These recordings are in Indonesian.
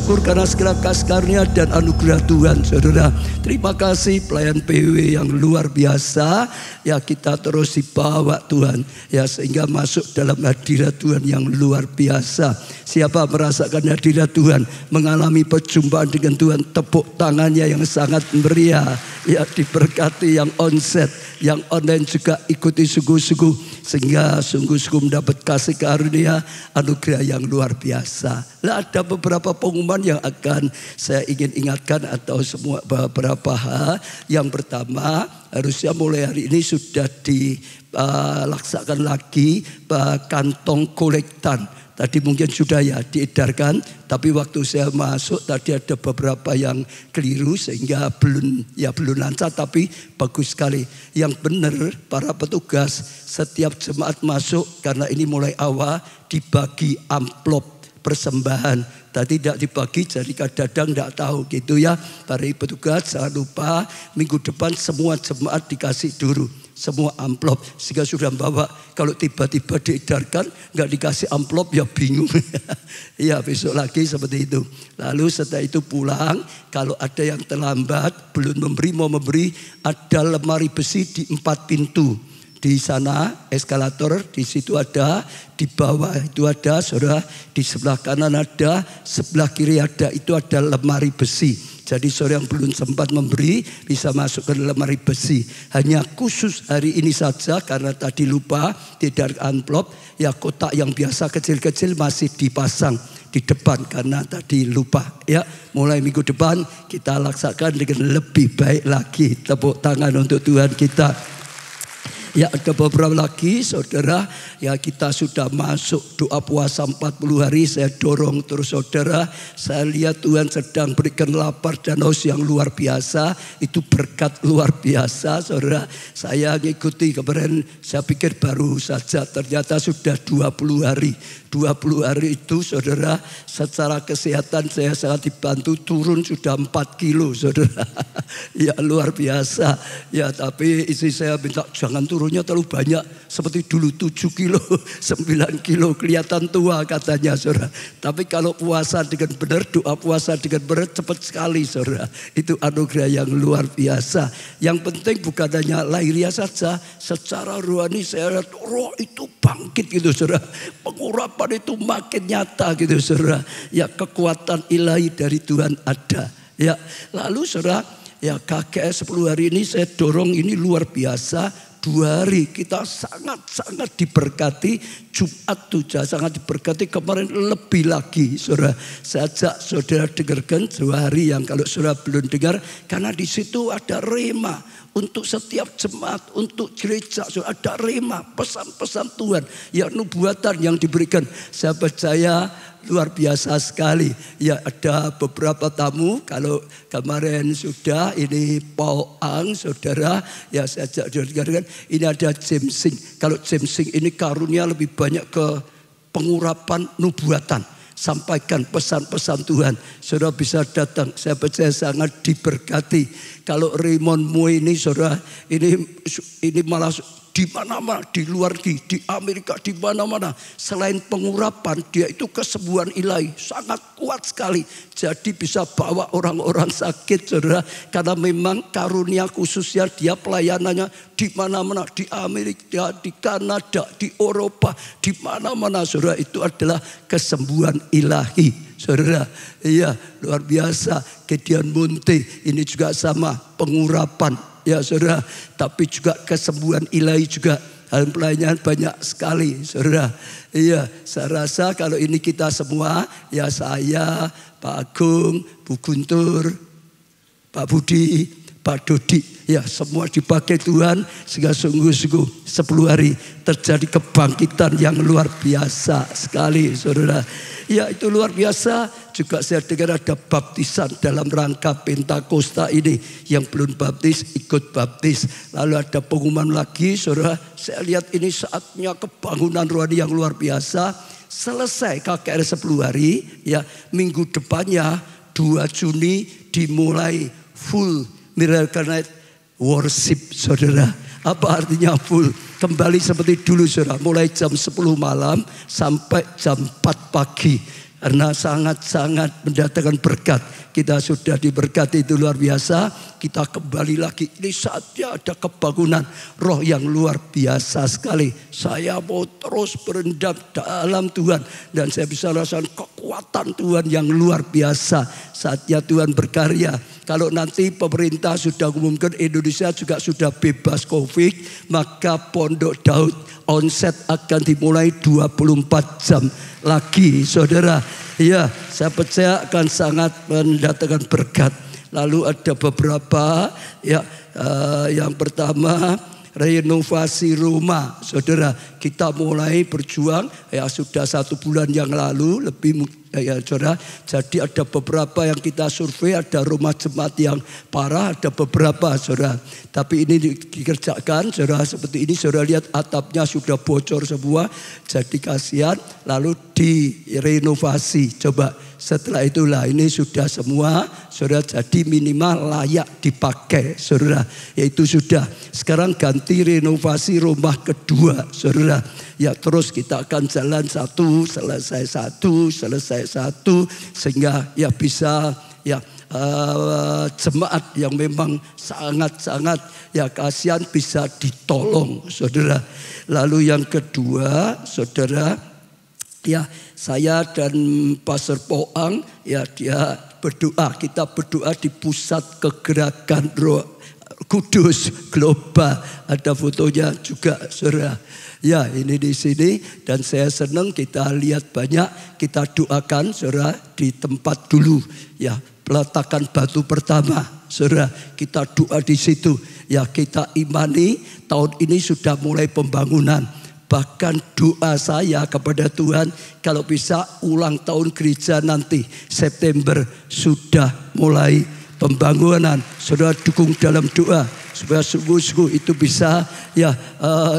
bersyukur karena segala kasih karunia dan anugerah Tuhan, saudara. Terima kasih pelayan PW yang luar biasa. Ya, kita terus dibawa Tuhan, ya, sehingga masuk dalam hadirat Tuhan yang luar biasa. Siapa merasakan hadirat Tuhan, mengalami perjumpaan dengan Tuhan, tepuk tangannya yang sangat meriah. Ya, diberkati yang onset, yang online juga ikuti sungguh-sungguh, sehingga sungguh-sungguh mendapat kasih karunia anugerah yang luar biasa. Nah, ada beberapa pengumuman yang akan saya ingin ingatkan atau semua beberapa hal. Yang pertama, harusnya mulai hari ini sudah dilaksanakan lagi kantong kolektan. Tadi mungkin sudah ya diedarkan, tapi waktu saya masuk tadi ada beberapa yang keliru sehingga belum lancar, tapi bagus sekali. Yang benar para petugas setiap jemaat masuk, karena ini mulai awal, dibagi amplop persembahan. Tadi tidak dibagi, jadi kadang-kadang tidak tahu gitu ya. Para petugas jangan lupa minggu depan semua jemaat dikasih dulu semua amplop, sehingga sudah bawa. Kalau tiba-tiba diedarkan nggak dikasih amplop ya bingung. Ya, besok lagi seperti itu. Lalu setelah itu pulang, kalau ada yang terlambat belum mau memberi, ada lemari besi di 4 pintu. Di sana eskalator, di situ ada, di bawah itu ada, saudara, di sebelah kanan ada, sebelah kiri ada, itu ada lemari besi. Jadi saudara yang belum sempat memberi bisa masuk ke lemari besi. Hanya khusus hari ini saja, karena tadi lupa tidak amplop, ya kotak yang biasa kecil-kecil masih dipasang di depan karena tadi lupa. Ya, mulai minggu depan kita laksanakan dengan lebih baik lagi. Tepuk tangan untuk Tuhan kita. Ya, ada beberapa lagi saudara, ya kita sudah masuk doa puasa 40 hari. Saya dorong terus saudara. Saya lihat Tuhan sedang berikan lapar dan haus yang luar biasa. Itu berkat luar biasa saudara. Saya ngikuti kemarin, saya pikir baru saja, ternyata sudah 20 hari. 20 hari itu saudara, secara kesehatan saya sangat dibantu, turun sudah 4 kilo saudara. Ya, luar biasa. Ya, tapi istri saya minta jangan turunnya terlalu banyak seperti dulu 7 kilo, 9 kilo, kelihatan tua katanya saudara. Tapi kalau puasa dengan benar, doa puasa dengan benar, cepat sekali saudara. Itu anugerah yang luar biasa. Yang penting bukan hanya lahiriah saja, secara rohani saya lihat roh itu bangkit gitu saudara. Pengurapan itu makin nyata gitu saudara. Ya, kekuatan ilahi dari Tuhan ada. Ya, lalu saudara, ya KKS 10 hari ini saya dorong ini luar biasa. 2 hari kita sangat-sangat diberkati. Jumat tuh sangat diberkati, kemarin lebih lagi saudara. Saya ajak saudara dengarkan 2 hari yang kalau saudara belum dengar, karena di situ ada rema untuk setiap jemaat, untuk gereja. Saudara, ada rema, pesan-pesan Tuhan, ya nubuatan yang diberikan. Saya percaya luar biasa sekali. Ya, ada beberapa tamu. Kalau kemarin sudah ini Paul Ang saudara, ya saya ajak dengarkan. Ini ada James Sing. Kalau James Sing ini karunia lebih banyak ke pengurapan nubuatan. Sampaikan pesan-pesan Tuhan. Saudara bisa datang. Saya percaya sangat diberkati. Kalau Raymond Moe ini saudara, ini malah di mana-mana, di luar negeri, di Amerika, di mana-mana. Selain pengurapan, dia itu kesembuhan ilahi sangat kuat sekali. Jadi bisa bawa orang-orang sakit saudara, karena memang karunia khususnya dia pelayanannya di mana-mana, di Amerika, di Kanada, di Eropa, di mana-mana saudara, itu adalah kesembuhan ilahi saudara. Iya, luar biasa. Gideon Munte ini juga sama, pengurapan. Ya saudara, tapi juga kesembuhan ilahi juga. Hal pelayanan banyak sekali saudara. Iya, saya rasa kalau ini kita semua, ya saya, Pak Agung, Bu Guntur, Pak Budi, Pak Dodi, ya semua dipakai Tuhan. Sehingga sungguh-sungguh 10 hari terjadi kebangkitan yang luar biasa sekali saudara. Ya, itu luar biasa. Juga saya dengar ada baptisan dalam rangka Pentakosta ini. Yang belum baptis ikut baptis. Lalu ada pengumuman lagi saudara. Saya lihat ini saatnya kebangunan rohani yang luar biasa. Selesai KKR 10 hari. Ya, minggu depannya 2 Juni dimulai full Miracle Night Worship saudara. Apa artinya full? Kembali seperti dulu saudara. Mulai jam 10 malam sampai jam 4 pagi. karena sangat-sangat mendatangkan berkat. Kita sudah diberkati itu luar biasa. Kita kembali lagi. Ini saatnya ada kebangunan roh yang luar biasa sekali. Saya mau terus berendam dalam Tuhan. Dan saya bisa rasakan kekuatan Tuhan yang luar biasa. Saatnya Tuhan berkarya. Kalau nanti pemerintah sudah umumkan Indonesia juga sudah bebas COVID. Maka Pondok Daud onset akan dimulai 24 jam lagi, saudara. Ya, saya percaya akan sangat mendatangkan berkat. Lalu ada beberapa, ya, yang pertama renovasi rumah, saudara. Kita mulai berjuang, ya sudah 1 bulan yang lalu lebih, ya saudara. Jadi ada beberapa yang kita survei, ada rumah jemaat yang parah, ada beberapa, saudara. Tapi ini dikerjakan, saudara, seperti ini, saudara lihat atapnya sudah bocor semua, jadi kasihan, lalu direnovasi. Coba setelah itulah ini sudah semua, saudara, jadi minimal layak dipakai, saudara. Yaitu sudah. Sekarang ganti renovasi rumah kedua, saudara. Ya terus kita akan jalan satu, selesai satu, sehingga ya bisa ya jemaat yang memang sangat-sangat ya kasihan bisa ditolong, saudara. Lalu yang kedua, saudara, ya saya dan Pastor Poang ya dia berdoa, kita berdoa di pusat kegerakan Roh Kudus global, ada fotonya juga, saudara. Ya ini di sini dan saya senang kita lihat banyak, kita doakan, saudara, di tempat dulu ya peletakan batu pertama, saudara, kita doa di situ. Ya kita imani tahun ini sudah mulai pembangunan. Bahkan doa saya kepada Tuhan kalau bisa ulang tahun gereja nanti September sudah mulai pembangunan. Saudara dukung dalam doa supaya sungguh-sungguh itu bisa ya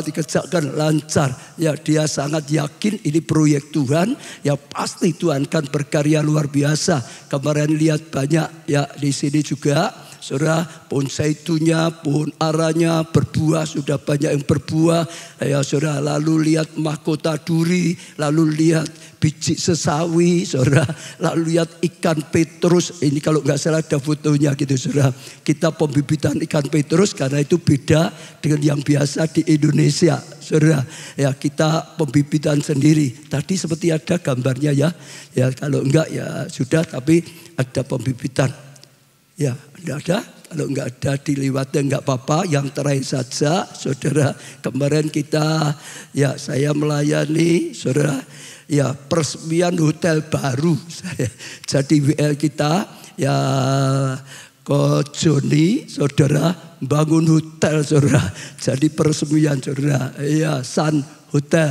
dikerjakan lancar. Ya dia sangat yakin ini proyek Tuhan, ya pasti Tuhan akan berkarya luar biasa. Kemarin lihat banyak ya di sini juga, saudara, pohon zaitunya, pohon aranya berbuah, sudah banyak yang berbuah. Ya saudara, lalu lihat mahkota duri, lalu lihat biji sesawi, saudara, lalu lihat ikan petrus. Ini kalau nggak salah ada fotonya gitu, saudara. Kita pembibitan ikan petrus karena itu beda dengan yang biasa di Indonesia, saudara. Ya kita pembibitan sendiri. Tadi seperti ada gambarnya ya. Ya kalau enggak ya sudah, tapi ada pembibitan. Ya enggak ada. Kalau enggak ada diliwatnya enggak apa-apa. Yang terakhir saja, saudara, kemarin kita ya saya melayani, saudara, ya peresmian hotel baru. Jadi WL kita ya Ko Joni, saudara, bangun hotel, saudara. Jadi peresmian, saudara. Ya Sun Hotel,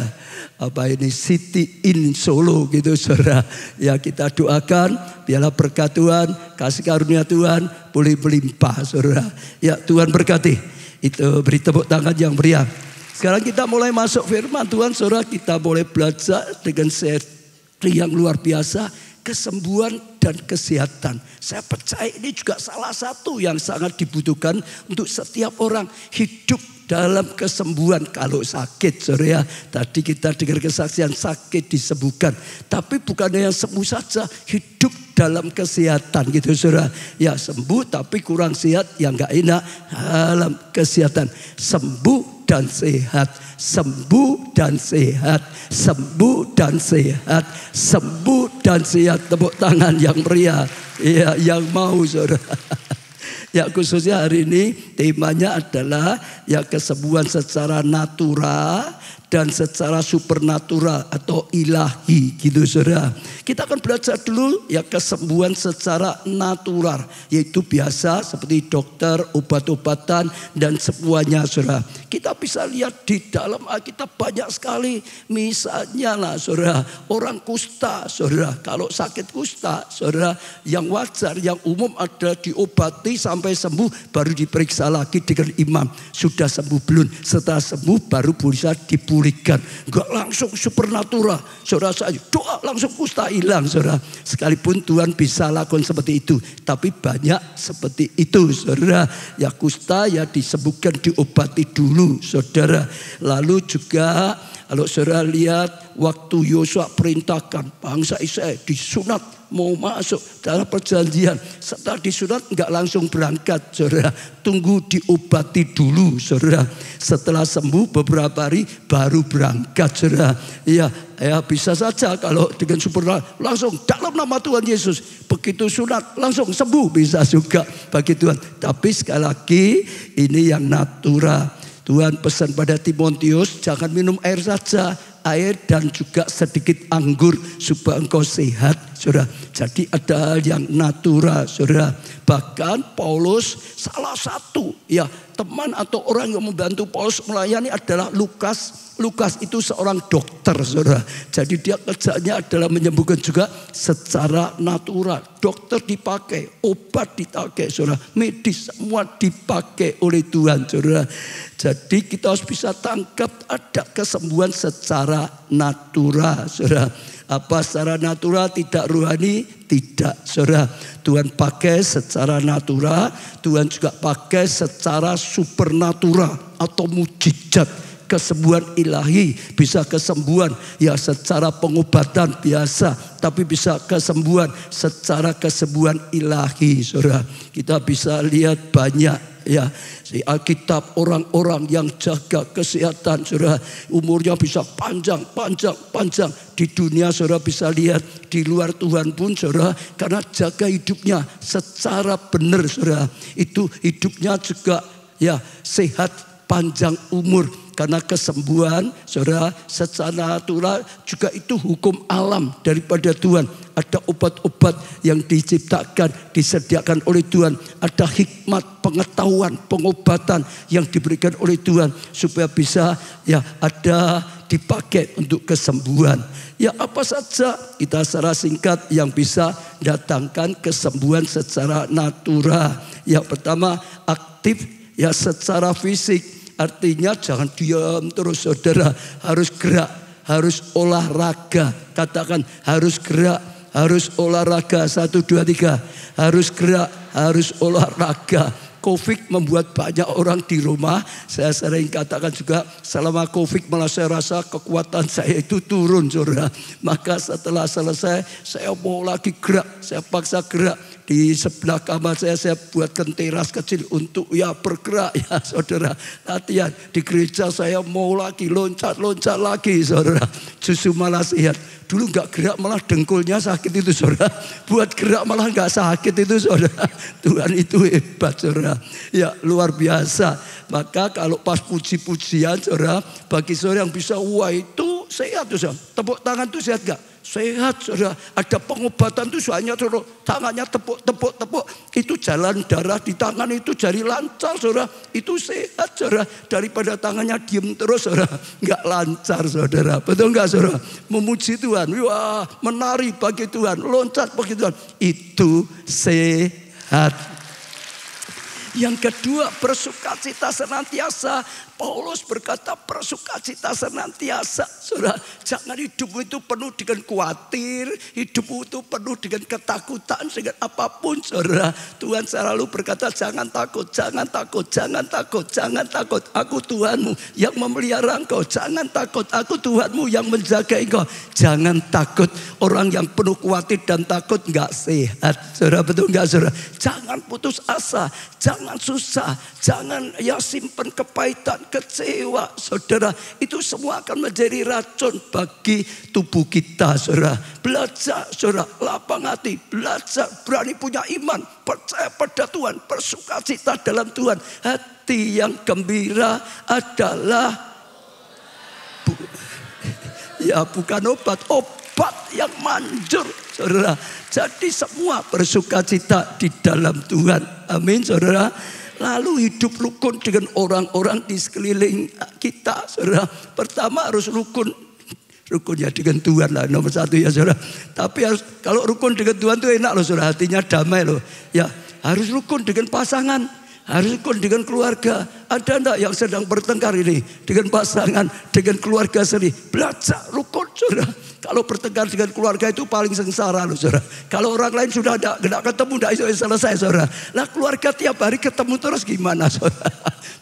apa ini City Inn Solo gitu, saudara. Ya kita doakan biarlah berkat Tuhan, kasih karunia Tuhan boleh melimpah, saudara. Ya Tuhan berkati. Itu beri tepuk tangan yang meriah. Sekarang kita mulai masuk firman Tuhan, saudara. Kita boleh belajar dengan seri yang luar biasa, kesembuhan dan kesehatan. Saya percaya ini juga salah satu yang sangat dibutuhkan untuk setiap orang hidup dalam kesembuhan. Kalau sakit, saudara, tadi kita dengar kesaksian sakit disembuhkan. Tapi bukan yang sembuh saja, hidup dalam kesehatan gitu, saudara. Ya sembuh tapi kurang sehat, ya nggak enak. Dalam kesehatan, sembuh dan sehat, sembuh dan sehat, sembuh dan sehat, sembuh dan sehat. Tepuk tangan yang meriah, ya yang mau, saudara. Ya khususnya hari ini temanya adalah ya kesembuhan secara natural dan secara supernatural atau ilahi gitu, saudara. Kita akan belajar dulu ya kesembuhan secara natural, yaitu biasa seperti dokter, obat-obatan dan semuanya, saudara. Kita bisa lihat di dalam Alkitab banyak sekali. Misalnya lah, saudara, orang kusta, saudara. Kalau sakit kusta, saudara, yang wajar, yang umum ada diobati sampai sembuh, baru diperiksa lagi dengan imam. Sudah sembuh belum? Setelah sembuh baru bisa dipulihkan. dipulihkan. Enggak langsung supernatural. Saudara, saya doa langsung kusta hilang, saudara. Sekalipun Tuhan bisa lakukan seperti itu, tapi banyak seperti itu, saudara. Ya kusta ya disembuhkan, diobati dulu, saudara. Lalu juga kalau saudara lihat waktu Yosua perintahkan bangsa Israel disunat mau masuk dalam perjanjian. Setelah disunat enggak langsung berangkat, saudara. Tunggu diobati dulu, saudara. Setelah sembuh beberapa hari baru berangkat, saudara. Ya bisa saja kalau dengan supernatural langsung dalam nama Tuhan Yesus. Begitu sunat langsung sembuh, bisa juga bagi Tuhan. Tapi sekali lagi ini yang natural. Tuhan pesan pada Timotius, jangan minum air saja, air dan juga sedikit anggur supaya engkau sehat, saudara. Jadi ada hal yang natural, saudara. Bahkan Paulus salah satu teman atau orang yang membantu Paulus melayani adalah Lukas. Lukas itu seorang dokter, saudara. Jadi dia kerjanya adalah menyembuhkan juga secara natural. Dokter dipakai, obat dipakai, saudara. Medis semua dipakai oleh Tuhan, saudara. Jadi kita harus bisa tangkap ada kesembuhan secara natural, saudara. Apa secara natural tidak rohani? Tidak, saudara. Tuhan pakai secara natural, Tuhan juga pakai secara supernatural atau mujizat. Kesembuhan ilahi, bisa kesembuhan secara pengobatan biasa, tapi bisa kesembuhan secara kesembuhan ilahi, saudara. Kita bisa lihat banyak di Alkitab orang-orang yang jaga kesehatan, saudara. Umurnya bisa panjang di dunia, saudara bisa lihat di luar Tuhan pun, saudara, karena jaga hidupnya secara benar, saudara. Itu hidupnya juga sehat, panjang umur. Karena kesembuhan, saudara, secara natural juga itu hukum alam daripada Tuhan. Ada obat-obat yang diciptakan, disediakan oleh Tuhan. Ada hikmat, pengetahuan, pengobatan yang diberikan oleh Tuhan. Supaya bisa ada dipakai untuk kesembuhan. Apa saja kita secara singkat yang bisa datangkan kesembuhan secara natural. Yang pertama aktif secara fisik. Artinya jangan diam terus, saudara. Harus gerak, harus olahraga. Katakan harus gerak, harus olahraga. 1, 2, 3. Harus gerak, harus olahraga. Covid membuat banyak orang di rumah. Saya sering katakan juga selama Covid malah saya rasa kekuatan saya itu turun, saudara. Maka setelah selesai saya mau lagi gerak. Saya paksa gerak. Di sebelah kamar saya buatkan teras kecil untuk bergerak, saudara. Latihan di gereja saya mau lagi loncat lagi, saudara. Justru malah sehat. Dulu gak gerak malah dengkulnya sakit itu, saudara. Buat gerak malah gak sakit itu, saudara. Tuhan itu hebat, saudara. Luar biasa. Maka kalau pas puji-pujian, saudara, bagi saudara yang bisa itu sehat, saudara. Tepuk tangan itu sehat gak? Sehat, saudara. Ada pengobatan itu hanya saudara tangannya tepuk. Itu jalan darah di tangan itu jadi lancar, saudara. Itu sehat, saudara. Daripada tangannya diem terus, saudara. Enggak lancar, saudara. Betul enggak, saudara? Memuji Tuhan. Wah, menari bagi Tuhan. Loncat bagi Tuhan. Itu sehat. Yang kedua, bersukacita senantiasa. Paulus berkata bersukacita senantiasa. Saudara, jangan hidupmu itu penuh dengan khawatir. Hidupmu itu penuh dengan ketakutan. Dengan apapun, saudara. Tuhan selalu berkata jangan takut, jangan takut, jangan takut, jangan takut. Aku Tuhanmu yang memelihara engkau. Jangan takut, aku Tuhanmu yang menjaga engkau. Jangan takut. Orang yang penuh khawatir dan takut enggak sehat. Saudara, betul enggak, saudara? Jangan putus asa, jangan susah, jangan simpan kepahitan, kecewa, saudara. Itu semua akan menjadi racun bagi tubuh kita, saudara. Belajar, saudara, lapang hati, belajar, berani punya iman, percaya pada Tuhan, bersukacita dalam Tuhan. Hati yang gembira adalah bukan obat yang manjur, saudara. Jadi semua bersukacita di dalam Tuhan. Amin, saudara. Lalu hidup rukun dengan orang-orang di sekeliling kita, saudara. Pertama harus rukun ya dengan Tuhan lah, nomor 1 ya, saudara. Tapi kalau rukun dengan Tuhan itu enak loh, saudara. Hatinya damai loh. Harus rukun dengan pasangan. Harus rukun dengan keluarga. Ada enggak yang sedang bertengkar ini dengan pasangan, dengan keluarga sendiri? Belajar rukun, saudara. Kalau bertengkar dengan keluarga itu paling sengsara loh, saudara. Kalau orang lain sudah enggak ketemu, enggak selesai, saudara. Nah, keluarga tiap hari ketemu terus gimana, saudara?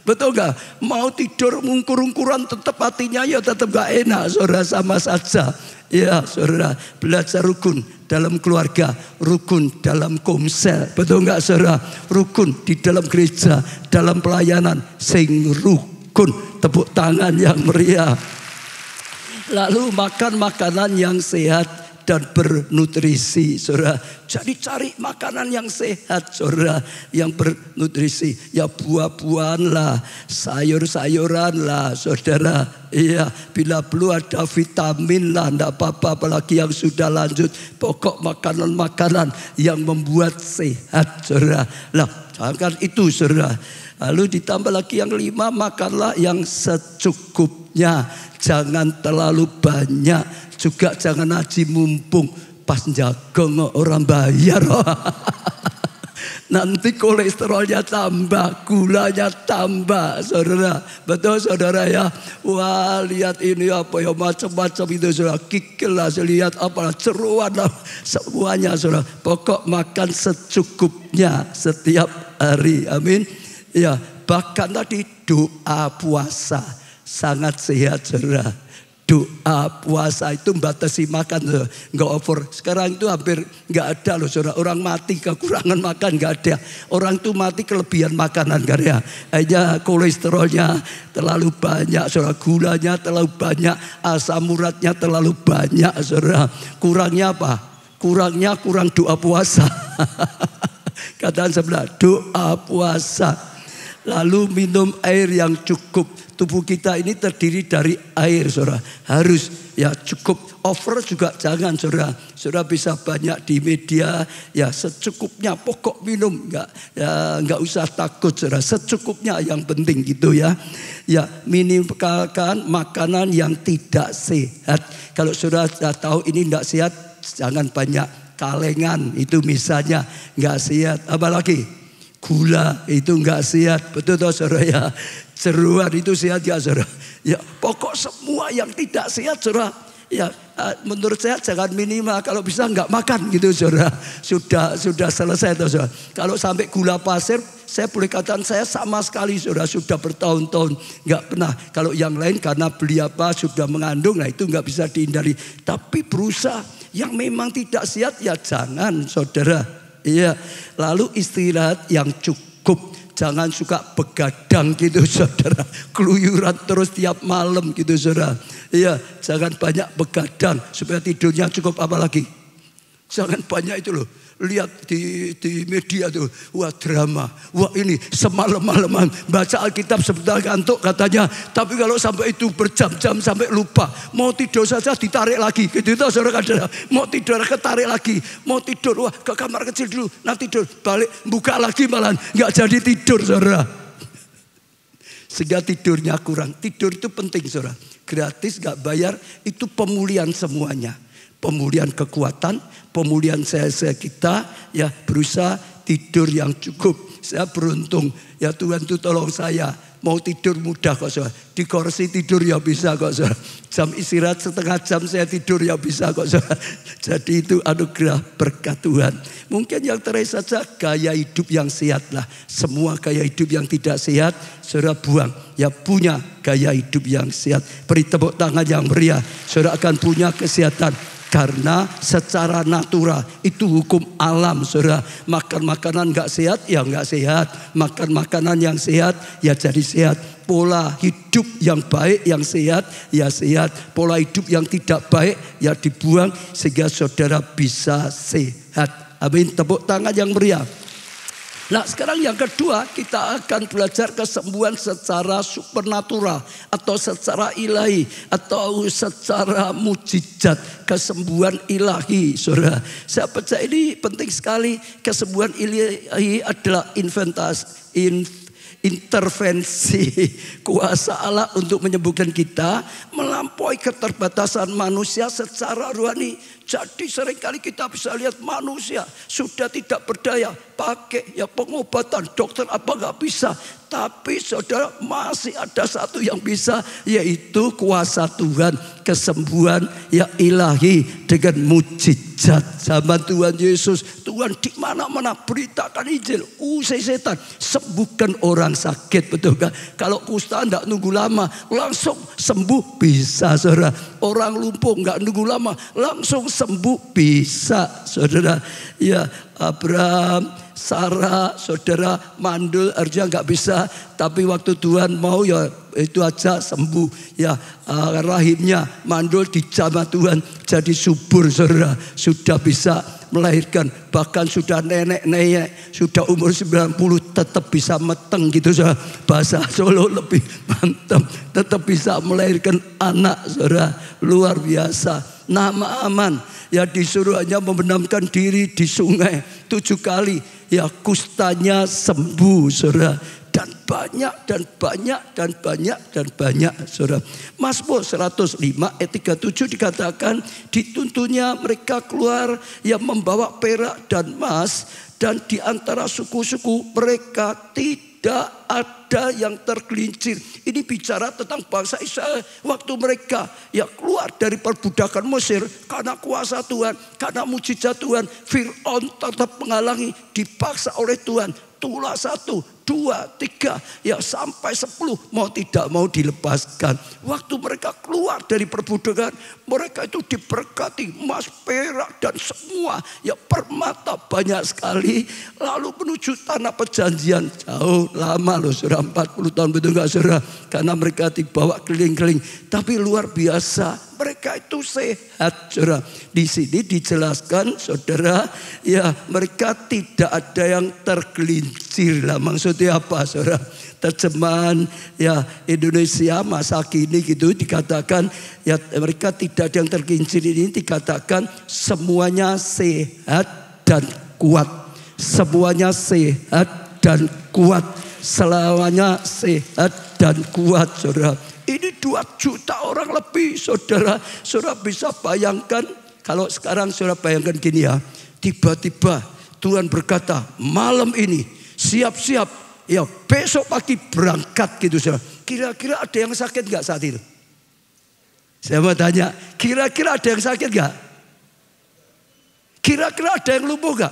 Betul enggak? Mau tidur ngungkur-ungkuran tetap hatinya ya tetap enggak enak, saudara, sama saja. Ya, saudara, belajar rukun dalam keluarga, rukun dalam komsel. Betul enggak, saudara? Rukun di dalam gereja, dalam pelayanan, sing rukun. Tepuk tangan yang meriah. Lalu makan makanan yang sehat dan bernutrisi, saudara. Jadi cari makanan yang sehat, saudara, yang bernutrisi. Ya buah-buahan lah, sayur-sayuran lah, saudara. Iya, bila perlu ada vitamin lah, enggak apa-apa, apalagi yang sudah lanjut. Pokok makanan-makanan yang membuat sehat, saudara. Lah, jangan itu, saudara. Lalu ditambah lagi yang 5, makanlah yang secukupnya. Jangan terlalu banyak. Juga jangan haji mumpung pas jagong orang bayar. Nanti kolesterolnya tambah, gulanya tambah, saudara. Betul, saudara ya. Wah, lihat ini apa ya, macam-macam itu, saudara. Kikil lah, lihat apa, ceruan lah, semuanya, saudara. Pokok makan secukupnya setiap hari. Amin. Ya, bahkan tadi doa puasa sangat sehat, saudara. Doa puasa itu membatasi makan, saudara. Nggak over. Sekarang itu hampir nggak ada loh, saudara. Orang mati kekurangan makan nggak ada. Orang itu mati kelebihan makanan, kan ya. Hanya kolesterolnya terlalu banyak, saudara. Gulanya terlalu banyak, asam uratnya terlalu banyak, saudara. Kurangnya apa? Kurangnya kurang doa puasa. Katakan sebelah, doa puasa. Lalu minum air yang cukup. Tubuh kita ini terdiri dari air, saudara. Harus ya cukup. Over juga jangan, saudara. Saudara bisa banyak di media, ya secukupnya. Pokok minum, nggak usah takut, saudara. Secukupnya yang penting gitu ya. Ya, minimalkan makanan yang tidak sehat. Kalau saudara sudah tahu ini tidak sehat, jangan banyak kalengan. Itu misalnya nggak sehat. Apalagi gula itu enggak sehat. Betul toh, saudara ya. Jeruan itu sehat ya, saudara. Ya, pokok semua yang tidak sehat, saudara. Ya, menurut saya jangan minimal, kalau bisa enggak makan gitu, saudara. Sudah selesai toh, saudara. Kalau sampai gula pasir, saya boleh katakan saya sama sekali, saudara, sudah bertahun-tahun enggak pernah. Kalau yang lain karena beli apa sudah mengandung, nah itu enggak bisa dihindari. Tapi berusaha yang memang tidak sehat ya jangan, saudara. Iya, lalu istirahat yang cukup. Jangan suka begadang gitu, saudara. Keluyuran terus tiap malam gitu, saudara. Iya, jangan banyak begadang supaya tidurnya cukup. Apalagi jangan banyak itu loh. Lihat di media tuh, wah drama, wah ini semalam-malaman baca Alkitab sebentar ngantuk katanya. Tapi kalau sampai itu berjam-jam sampai lupa, mau tidur saja ditarik lagi. Gitu itu, saudara. Mau tidur ketarik lagi, mau tidur wah ke kamar kecil dulu, nanti tidur balik buka lagi malah nggak jadi tidur, saudara. Sehingga tidurnya kurang. Tidur itu penting, saudara. Gratis, nggak bayar, itu pemulihan semuanya. Pemulihan kekuatan, pemulihan sel-sel kita, ya berusaha tidur yang cukup. Saya beruntung, ya Tuhan tuh tolong saya. Mau tidur mudah kok, saudara. Di kursi tidur ya bisa kok, saudara. Jam istirahat setengah jam saya tidur ya bisa kok, saudara. Jadi itu anugerah berkat Tuhan. Mungkin yang terakhir saja gaya hidup yang sehat lah. Semua gaya hidup yang tidak sehat, saudara buang. Ya punya gaya hidup yang sehat. Beri tepuk tangan yang meriah. Saudara akan punya kesehatan. Karena secara natural itu hukum alam, saudara. Makan makanan gak sehat ya gak sehat. Makan makanan yang sehat ya jadi sehat. Pola hidup yang baik yang sehat ya sehat. Pola hidup yang tidak baik ya dibuang sehingga saudara bisa sehat. Amin. Tepuk tangan yang meriah. Nah sekarang yang kedua, kita akan belajar kesembuhan secara supernatural atau secara ilahi atau secara mujizat, kesembuhan ilahi, saudara. Saya percaya ini penting sekali. Kesembuhan ilahi adalah intervensi kuasa Allah untuk menyembuhkan kita melalui melampaui keterbatasan manusia secara rohani. Jadi seringkali kita bisa lihat manusia sudah tidak berdaya, pakai ya pengobatan, dokter apa nggak bisa. Tapi saudara, masih ada satu yang bisa, yaitu kuasa Tuhan, kesembuhan yang ilahi dengan mujizat. Zaman Tuhan Yesus, Tuhan di mana-mana beritakan Injil, usai setan, sembuhkan orang sakit, betul kan? Kalau kusta enggak nunggu lama, langsung sembuh bisa, saudara. Orang lumpuh enggak nunggu lama, langsung sembuh bisa, saudara. Ya, Abraham, Sarah, saudara, mandul harusnya nggak bisa, tapi waktu Tuhan mau ya itu aja sembuh. Ya, rahimnya mandul dijamah Tuhan jadi subur, saudara, sudah bisa melahirkan. Bahkan sudah nenek-nenek, sudah umur 90 tetap bisa meteng gitu, saudara. Bahasa Solo lebih mantap, tetap bisa melahirkan anak, saudara, luar biasa. Nama aman, ya disuruh hanya membenamkan diri di sungai 7 kali, ya kustanya sembuh, saudara. Dan banyak dan banyak dan banyak dan banyak, saudara. Mazmur 105 ayat 37 dikatakan, dituntunnya mereka keluar yang membawa perak dan emas, dan di antara suku-suku mereka tidak ada yang tergelincir. Ini bicara tentang bangsa Israel waktu mereka ya keluar dari perbudakan Mesir karena kuasa Tuhan, karena mujizat Tuhan. Fir'aun tetap menghalangi, dipaksa oleh Tuhan. Tulah 1, 2, 3, ya sampai 10 mau tidak mau dilepaskan. Waktu mereka keluar dari perbudakan, mereka itu diberkati emas, perak dan semua ya permata banyak sekali. Lalu menuju tanah perjanjian, jauh lama loh, saudara, 40 tahun, betul gak, saudara? Karena mereka dibawa keliling-keliling, tapi luar biasa. Mereka itu sehat, saudara. Di sini dijelaskan, saudara, ya mereka tidak ada yang tergelincir. Lah maksudnya apa, saudara? Terjemahan ya Indonesia masa kini gitu dikatakan, ya mereka tidak ada yang tergelincir. Ini dikatakan semuanya sehat dan kuat. Semuanya sehat dan kuat. Selamanya sehat dan kuat, saudara. Ini 2 juta orang lebih, saudara. Saudara bisa bayangkan, kalau sekarang saudara bayangkan gini ya. Tiba-tiba Tuhan berkata, malam ini siap-siap, ya besok pagi berangkat gitu, saudara. Kira-kira ada yang sakit gak saat itu? Saya mau tanya, kira-kira ada yang sakit gak? Kira-kira ada yang lumpuh gak?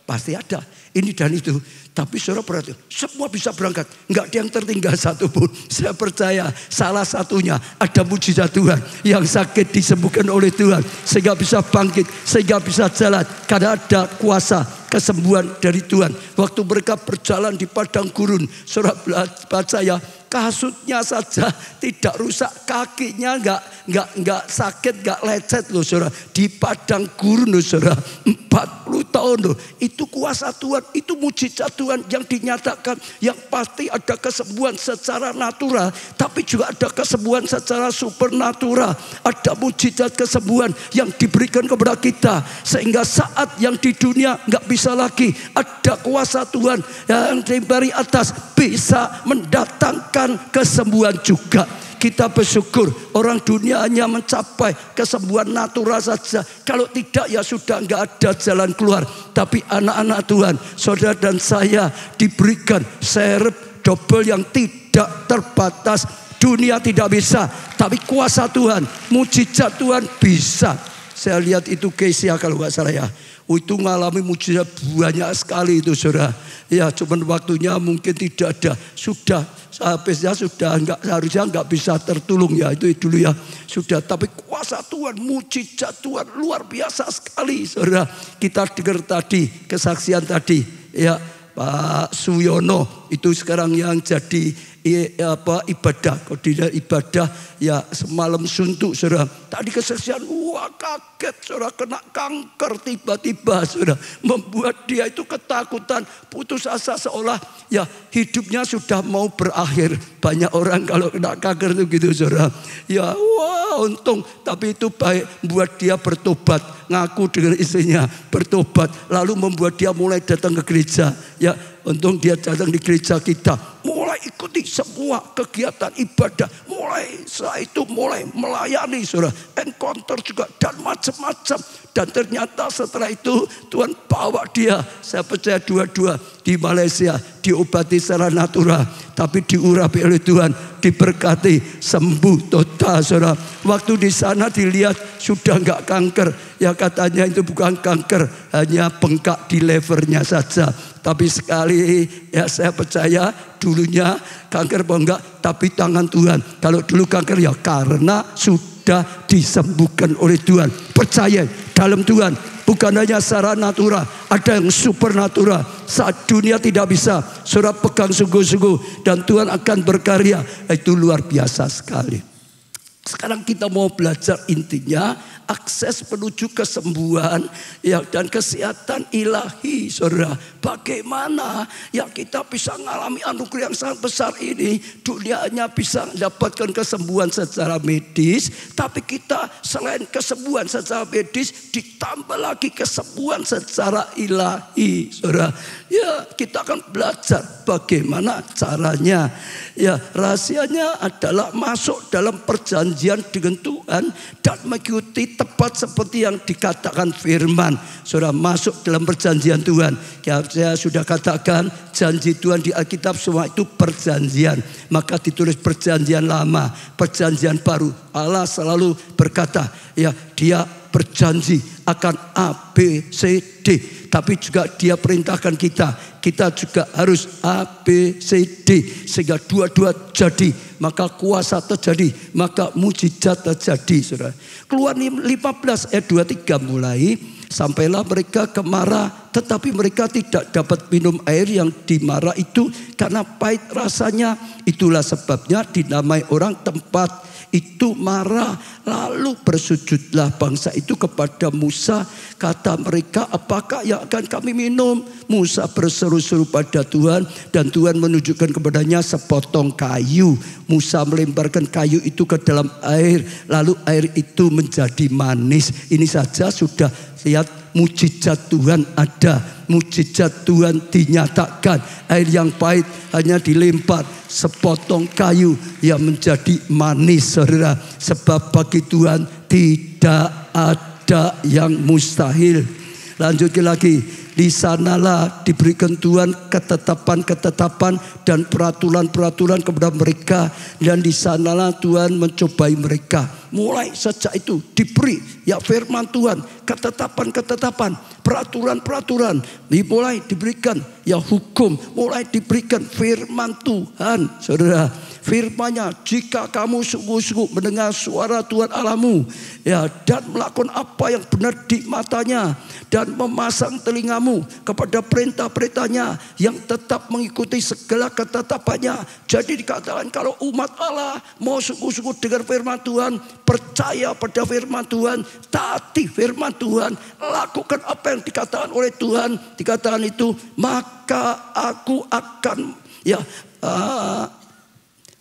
Pasti ada. Ini dan itu. Tapi saudara perhatikan, semua bisa berangkat. Enggak ada yang tertinggal satupun. Saya percaya salah satunya ada mujizat Tuhan. Yang sakit disembuhkan oleh Tuhan. Sehingga bisa bangkit, sehingga bisa jalan. Karena ada kuasa kesembuhan dari Tuhan. Waktu mereka berjalan di padang gurun, saudara baca ya, kasutnya saja tidak rusak, kakinya enggak sakit, enggak lecet loh, saudara. Di padang gurun loh, saudara. 40 tahun loh. Itu kuasa Tuhan, itu mujizat Tuhan yang dinyatakan. Yang pasti ada kesembuhan secara natural, tapi juga ada kesembuhan secara supernatural. Ada mujizat kesembuhan yang diberikan kepada kita, sehingga saat yang di dunia enggak bisa lagi, ada kuasa Tuhan yang dari atas bisa mendatangkan kesembuhan juga. Kita bersyukur orang dunia hanya mencapai kesembuhan natural saja. Kalau tidak ya sudah enggak ada jalan keluar. Tapi anak-anak Tuhan, saudara dan saya diberikan serep double yang tidak terbatas. Dunia tidak bisa, tapi kuasa Tuhan, mujizat Tuhan bisa. Saya lihat itu Kesia kalau enggak salah ya. Itu mengalami mujizat banyak sekali itu, saudara. Ya cuman waktunya mungkin tidak ada. Sudah habisnya sudah harusnya enggak bisa tertolong ya, itu dulu ya. Sudah, tapi kuasa Tuhan, mujizat Tuhan luar biasa sekali, saudara. Kita dengar tadi kesaksian tadi ya, Pak Suyono itu sekarang yang jadi ibadah, koordinator ibadah ya, semalam suntuk, saudara. Tadi kesaksian, wah kaget, saudara, kena kanker tiba-tiba, saudara, membuat dia itu ketakutan, putus asa, seolah ya hidupnya sudah mau berakhir. Banyak orang kalau kena kanker itu gitu, saudara. Ya wah untung, tapi itu baik, buat dia bertobat, ngaku dengan istrinya bertobat, lalu membuat dia mulai datang ke gereja. Ya untung dia datang di gereja kita, mulai mulai ikuti semua kegiatan ibadah. Mulai setelah itu mulai melayani, saudara. Encounter juga dan macam-macam. Dan ternyata setelah itu Tuhan bawa dia, saya percaya dua-dua di Malaysia, diobati secara natural, tapi diurapi oleh Tuhan, diberkati, sembuh total, saudara. Waktu di sana dilihat sudah enggak kanker, ya katanya itu bukan kanker, hanya bengkak di levernya saja. Tapi sekali ya saya percaya dulunya kanker enggak, tapi tangan Tuhan. Kalau dulu kanker ya karena sudah disembuhkan oleh Tuhan. Percaya dalam Tuhan, bukan hanya secara natural, ada yang supernatural. Saat dunia tidak bisa, saudara pegang sungguh-sungguh dan Tuhan akan berkarya. Itu luar biasa sekali. Sekarang kita mau belajar intinya akses menuju kesembuhan ya, dan kesehatan ilahi, saudara. Bagaimana ya kita bisa mengalami anugerah yang sangat besar ini. Dunia hanya bisa mendapatkan kesembuhan secara medis, tapi kita selain kesembuhan secara medis ditambah lagi kesembuhan secara ilahi, saudara. Ya, kita akan belajar bagaimana caranya. Ya, rahasianya adalah masuk dalam perjanjian dengan Tuhan dan mengikuti tepat seperti yang dikatakan firman. Saudara, masuk dalam perjanjian Tuhan. Ya, saya sudah katakan janji Tuhan di Alkitab semua itu perjanjian. Maka ditulis perjanjian lama, perjanjian baru. Allah selalu berkata, ya, dia berjanji akan A, B, C, D. Tapi juga dia perintahkan kita juga harus A, B, C, D. Sehingga dua-dua jadi, maka kuasa terjadi, maka mujizat terjadi, saudara. Keluar 15 ayat 23 mulai. Sampailah mereka ke Mara, tetapi mereka tidak dapat minum air yang di Mara itu karena pahit rasanya. Itulah sebabnya dinamai orang tempat itu Mara. Lalu bersujudlah bangsa itu kepada Musa. Kata mereka, apakah yang akan kami minum? Musa berseru-seru pada Tuhan, dan Tuhan menunjukkan kepadanya sepotong kayu. Musa melemparkan kayu itu ke dalam air, lalu air itu menjadi manis. Ini saja sudah lihat mujizat Tuhan ada, mujizat Tuhan dinyatakan. Air yang pahit hanya dilempar sepotong kayu yang menjadi manis, saudara. Sebab bagi Tuhan tidak ada yang mustahil. Lanjut lagi, di sanalah diberikan Tuhan ketetapan-ketetapan dan peraturan-peraturan kepada mereka, dan di sanalah Tuhan mencobai mereka. Mulai sejak itu diberi ya firman Tuhan, ketetapan-ketetapan, peraturan-peraturan, mulai diberikan ya hukum, mulai diberikan firman Tuhan, saudara. Firman-Nya, jika kamu sungguh-sungguh mendengar suara Tuhan Allahmu ya, dan melakukan apa yang benar di matanya, dan memasang telingamu kepada perintah-perintahnya, yang tetap mengikuti segala ketetapannya. Jadi dikatakan kalau umat Allah mau sungguh-sungguh dengar firman Tuhan, percaya pada firman Tuhan, taati firman Tuhan, lakukan apa yang dikatakan oleh Tuhan, dikatakan itu, maka aku akan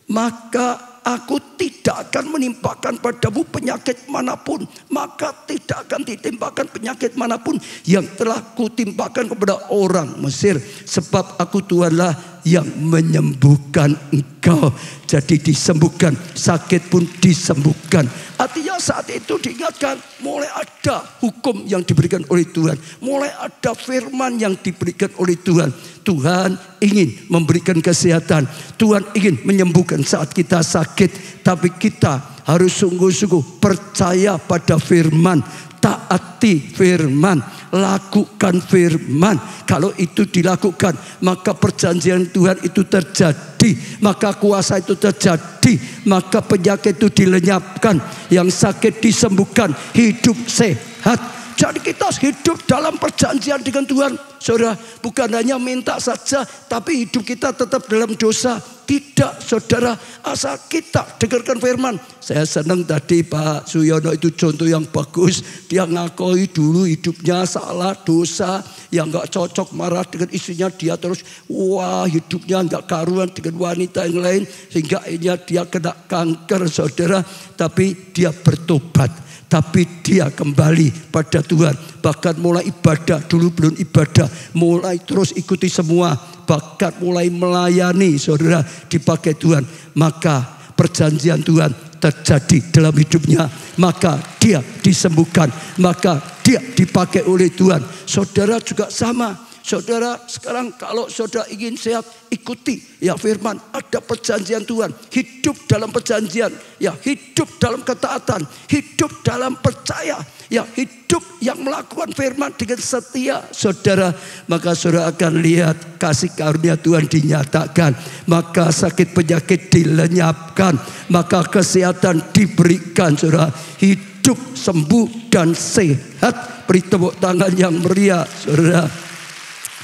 maka aku tidak akan menimpakan padamu penyakit manapun. Maka tidak akan ditimpakan penyakit manapun yang telah kutimpakan kepada orang Mesir. Sebab aku Tuhanlah yang menyembuhkan engkau. Jadi disembuhkan, sakit pun disembuhkan. Artinya saat itu diingatkan, mulai ada hukum yang diberikan oleh Tuhan, mulai ada firman yang diberikan oleh Tuhan. Tuhan ingin memberikan kesehatan, Tuhan ingin menyembuhkan saat kita sakit. Tapi kita harus sungguh-sungguh percaya pada firman, taati firman, lakukan firman. Kalau itu dilakukan, maka perjanjian Tuhan itu terjadi, maka kuasa itu terjadi, maka penyakit itu dilenyapkan, yang sakit disembuhkan, hidup sehat. Jadi kita hidup dalam perjanjian dengan Tuhan, saudara. Bukan hanya minta saja, tapi hidup kita tetap dalam dosa. Tidak, saudara, asal kita dengarkan firman. Saya senang tadi Pak Suyono itu contoh yang bagus. Dia ngakui dulu hidupnya salah, dosa, yang gak cocok, marah dengan istrinya. Dia terus hidupnya gak karuan dengan wanita yang lain, sehingga akhirnya dia kena kanker, saudara. Tapi dia bertobat. tapi dia kembali pada Tuhan. Bahkan mulai ibadah, dulu belum ibadah, mulai terus ikuti semua, bahkan mulai melayani, saudara, dipakai Tuhan. Maka perjanjian Tuhan terjadi dalam hidupnya, maka dia disembuhkan, maka dia dipakai oleh Tuhan. Saudara juga sama. Saudara sekarang kalau saudara ingin sehat, ikuti ya firman, ada perjanjian Tuhan, hidup dalam perjanjian, ya hidup dalam ketaatan, hidup dalam percaya, ya hidup yang melakukan firman dengan setia, saudara, maka saudara akan lihat kasih karunia Tuhan dinyatakan, maka sakit penyakit dilenyapkan, maka kesehatan diberikan, saudara, hidup sembuh dan sehat. Beri tepuk tangan yang meriah, saudara.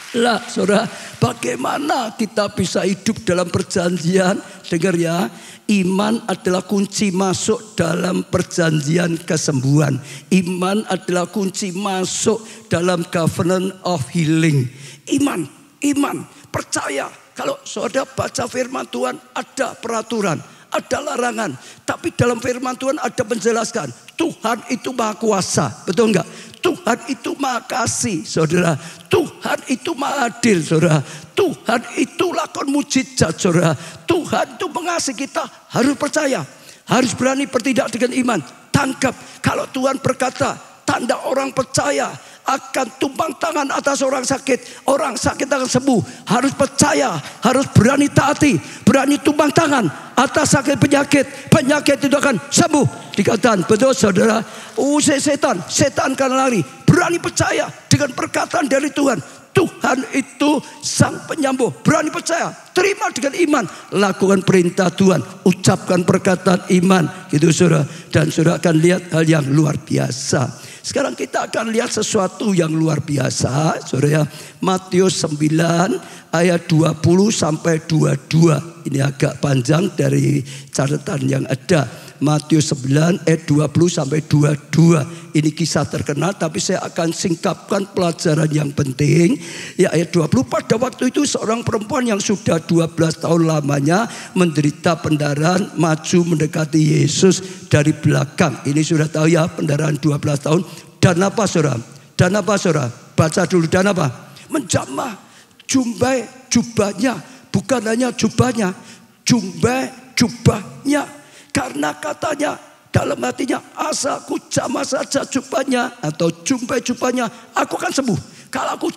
Lah, saudara, bagaimana kita bisa hidup dalam perjanjian? Dengar ya, iman adalah kunci masuk dalam perjanjian kesembuhan. Iman adalah kunci masuk dalam covenant of healing. Iman, percaya. Kalau saudara baca firman Tuhan, ada peraturan, ada larangan. Tapi dalam firman Tuhan ada menjelaskan, Tuhan itu maha kuasa, betul enggak? Tuhan itu maha kasih, saudara. Tuhan itu maha adil, saudara. Tuhan itu lakon mujizat, saudara. Tuhan itu mengasihi kita, harus percaya. Harus berani bertindak dengan iman. Tangkap, kalau Tuhan berkata, tanda orang percaya akan tumpang tangan atas orang sakit. Orang sakit akan sembuh. Harus percaya, harus berani taati, berani tumpang tangan atas sakit penyakit. Penyakit itu akan sembuh. Dikatakan, betul saudara, usir setan, setan akan lari. Berani percaya dengan perkataan dari Tuhan. Tuhan itu sang penyembuh. Berani percaya, terima dengan iman. Lakukan perintah Tuhan, ucapkan perkataan iman. Gitu saudara. Dan saudara akan lihat hal yang luar biasa. Sekarang kita akan lihat sesuatu yang luar biasa, saudara. Matius 9 ayat 20 sampai 22. Ini agak panjang dari catatan yang ada. Matius 9 ayat 20 sampai 22. Ini kisah terkenal, tapi saya akan singkapkan pelajaran yang penting. Ya, ayat 20, pada waktu itu seorang perempuan yang sudah 12 tahun lamanya menderita pendarahan maju mendekati Yesus dari belakang. Ini sudah tahu ya, pendarahan 12 tahun. Dan apa saudara? Dan apa saudara? Baca dulu, dan apa? Menjamah jubahnya. Bukan hanya jubahnya, jubahnya. Karena katanya dalam hatinya, asal aku jamah saja jubahnya atau jubahnya, aku akan sembuh. Kalau aku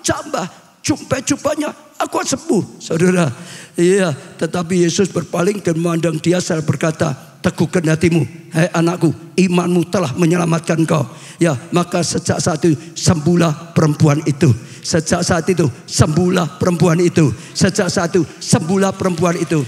jubahnya, aku akan sembuh. Saudara, iya. Tetapi Yesus berpaling dan memandang dia serta berkata, teguhkan hatimu, hai anakku, imanmu telah menyelamatkan kau. Ya, maka sejak saat itu sembuhlah perempuan itu. Sejak saat itu sembuhlah perempuan itu. Sejak saat itu sembuhlah perempuan itu.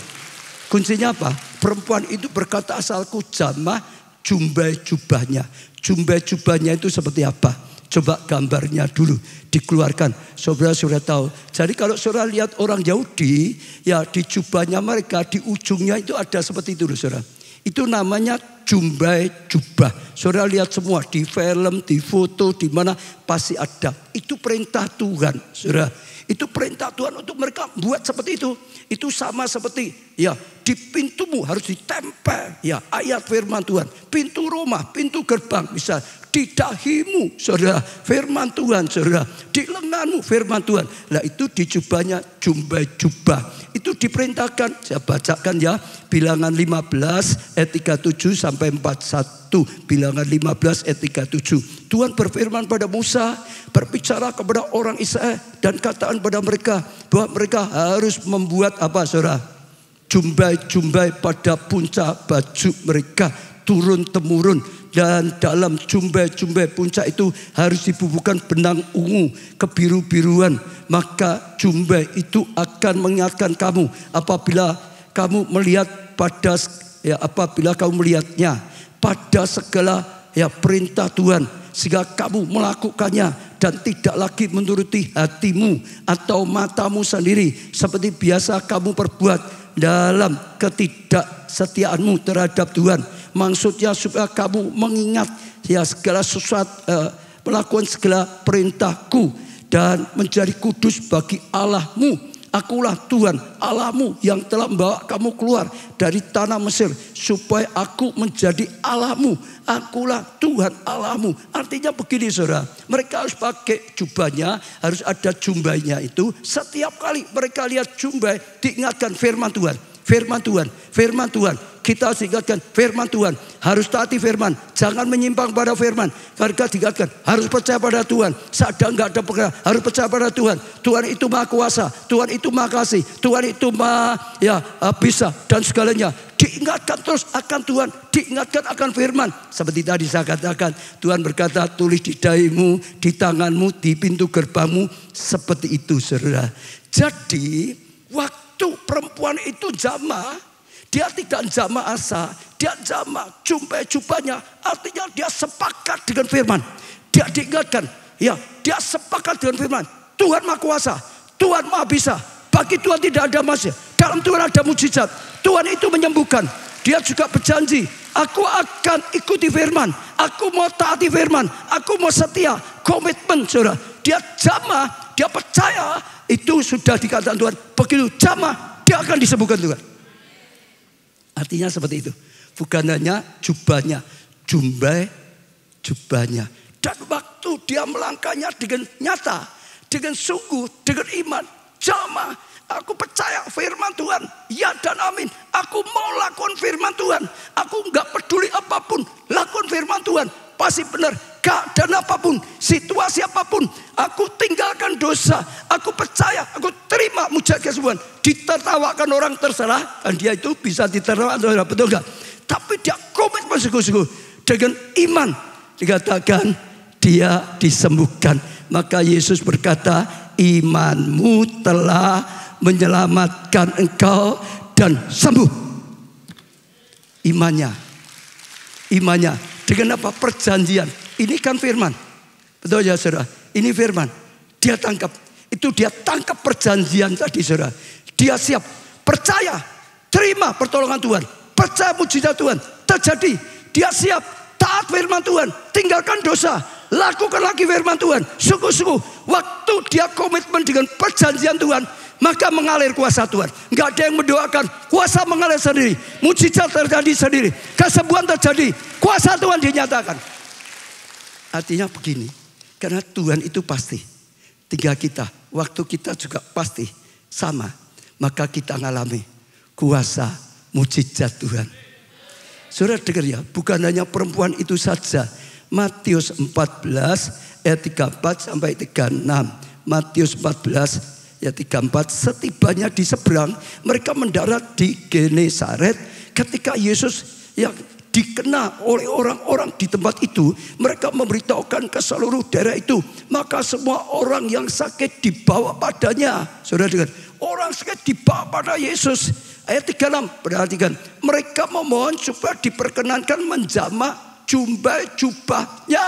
Kuncinya apa? Perempuan itu berkata, asalku jamah jubahnya. Jubahnya itu seperti apa? Coba gambarnya dulu dikeluarkan. Saudara tahu. Jadi kalau saudara lihat orang Yahudi, ya di jubahnya mereka, di ujungnya itu ada seperti itu, saudara. Itu namanya jubah. Saudara lihat semua di film, di foto, di mana pasti ada. Itu perintah Tuhan, saudara. Itu perintah Tuhan untuk mereka buat seperti itu. Itu sama seperti ya di pintumu harus ditempel ya ayat firman Tuhan. Pintu rumah, pintu gerbang bisa di dahimu, saudara, firman Tuhan, saudara. Di lenganmu firman Tuhan. Nah itu di jubahnya jubah. Itu diperintahkan. Saya bacakan ya. Bilangan 15 ayat 37 sampai 41. Bilangan 15 ayat 37. Tuhan berfirman pada Musa, berbicara kepada orang Israel dan katakan pada mereka bahwa mereka harus membuat apa, saudara? Jumbai pada puncak baju mereka turun temurun. Dan dalam jumbai puncak itu harus dibubuhkan benang ungu kebiru-biruan. Maka jumbai itu akan mengingatkan kamu apabila kamu melihatnya pada segala ya perintah Tuhan, sehingga kamu melakukannya dan tidak lagi menuruti hatimu atau matamu sendiri seperti biasa kamu perbuat dalam ketidaksetiaanmu terhadap Tuhan. Maksudnya supaya kamu mengingat ya segala sesuatu, melakukan segala perintahku dan menjadi kudus bagi Allahmu. Akulah Tuhan Allahmu yang telah membawa kamu keluar dari tanah Mesir, supaya aku menjadi Allahmu. Akulah Tuhan Allahmu. Artinya begini saudara, mereka harus pakai jubahnya, harus ada jumbainya itu. Setiap kali mereka lihat jumbai, diingatkan firman Tuhan. Firman Tuhan, firman Tuhan. Kita harus ingatkan firman Tuhan. Harus taati firman. Jangan menyimpang pada firman. Mereka diingatkan harus percaya pada Tuhan. Sadar enggak ada perkara, harus percaya pada Tuhan. Tuhan itu maha kuasa. Tuhan itu maha kasih. Tuhan itu maha bisa dan segalanya. Diingatkan terus akan Tuhan. Diingatkan akan firman. Seperti tadi saya katakan, Tuhan berkata, tulis di dahimu, di tanganmu, di pintu gerbangmu. Seperti itu saudara. Jadi waktu perempuan itu jamaah, dia tidak jamaah asa, dia jamaah jubahnya, artinya dia sepakat dengan firman. Dia diingatkan, ya, dia sepakat dengan firman. Tuhan maha kuasa, Tuhan maha bisa. Bagi Tuhan tidak ada masalah. Dalam Tuhan ada mujizat. Tuhan itu menyembuhkan. Dia juga berjanji, aku akan ikuti firman, aku mau taati firman, aku mau setia. Komitmen saudara. Dia jamaah, dia percaya. Itu sudah dikatakan Tuhan. Begitu jamaah, dia akan disembuhkan Tuhan. Artinya seperti itu. Bukan hanya jubahnya, jubahnya. Dan waktu dia melangkahnya dengan nyata, dengan sungguh, dengan iman, jamaah. Aku percaya firman Tuhan, ya dan amin. Aku mau lakukan firman Tuhan. Aku enggak peduli apapun, lakukan firman Tuhan. Pasti benar, keadaan apapun, situasi apapun. Aku tinggalkan dosa. Aku percaya, aku terima mujizat kesembuhan. Ditertawakan orang terserah, dan dia itu bisa ditertawakan, betul enggak? Tapi dia komitmen sungguh-sungguh. Dengan iman dikatakan dia disembuhkan. Maka Yesus berkata, imanmu telah menyelamatkan engkau dan sembuh. Imannya dengan apa? Perjanjian. Ini kan firman, betul ya saudara? Ini firman. Dia tangkap, itu dia tangkap perjanjian tadi saudara. Dia siap, percaya, terima pertolongan Tuhan, percaya mujizat Tuhan terjadi. Dia siap taat firman Tuhan, tinggalkan dosa, lakukan lagi firman Tuhan. Sungguh-sungguh waktu dia komitmen dengan perjanjian Tuhan, maka mengalir kuasa Tuhan. Enggak ada yang mendoakan, kuasa mengalir sendiri. Mujizat terjadi sendiri, kesembuhan terjadi, kuasa Tuhan dinyatakan. Artinya begini, karena Tuhan itu pasti. Tinggal kita, waktu kita juga pasti sama. Maka kita mengalami kuasa mujizat Tuhan. Saudara dengar ya, bukan hanya perempuan itu saja. Matius 14 ayat 34 sampai 36. Matius 14 ayat 34, setibanya di seberang, mereka mendarat di Genesaret. Ketika Yesus yang dikenal oleh orang-orang di tempat itu, mereka memberitahukan ke seluruh daerah itu. Maka semua orang yang sakit dibawa padanya. Saudara dengar, orang sakit dibawa pada Yesus. Ayat 36, perhatikan, mereka memohon supaya diperkenankan menjamah jubahnya.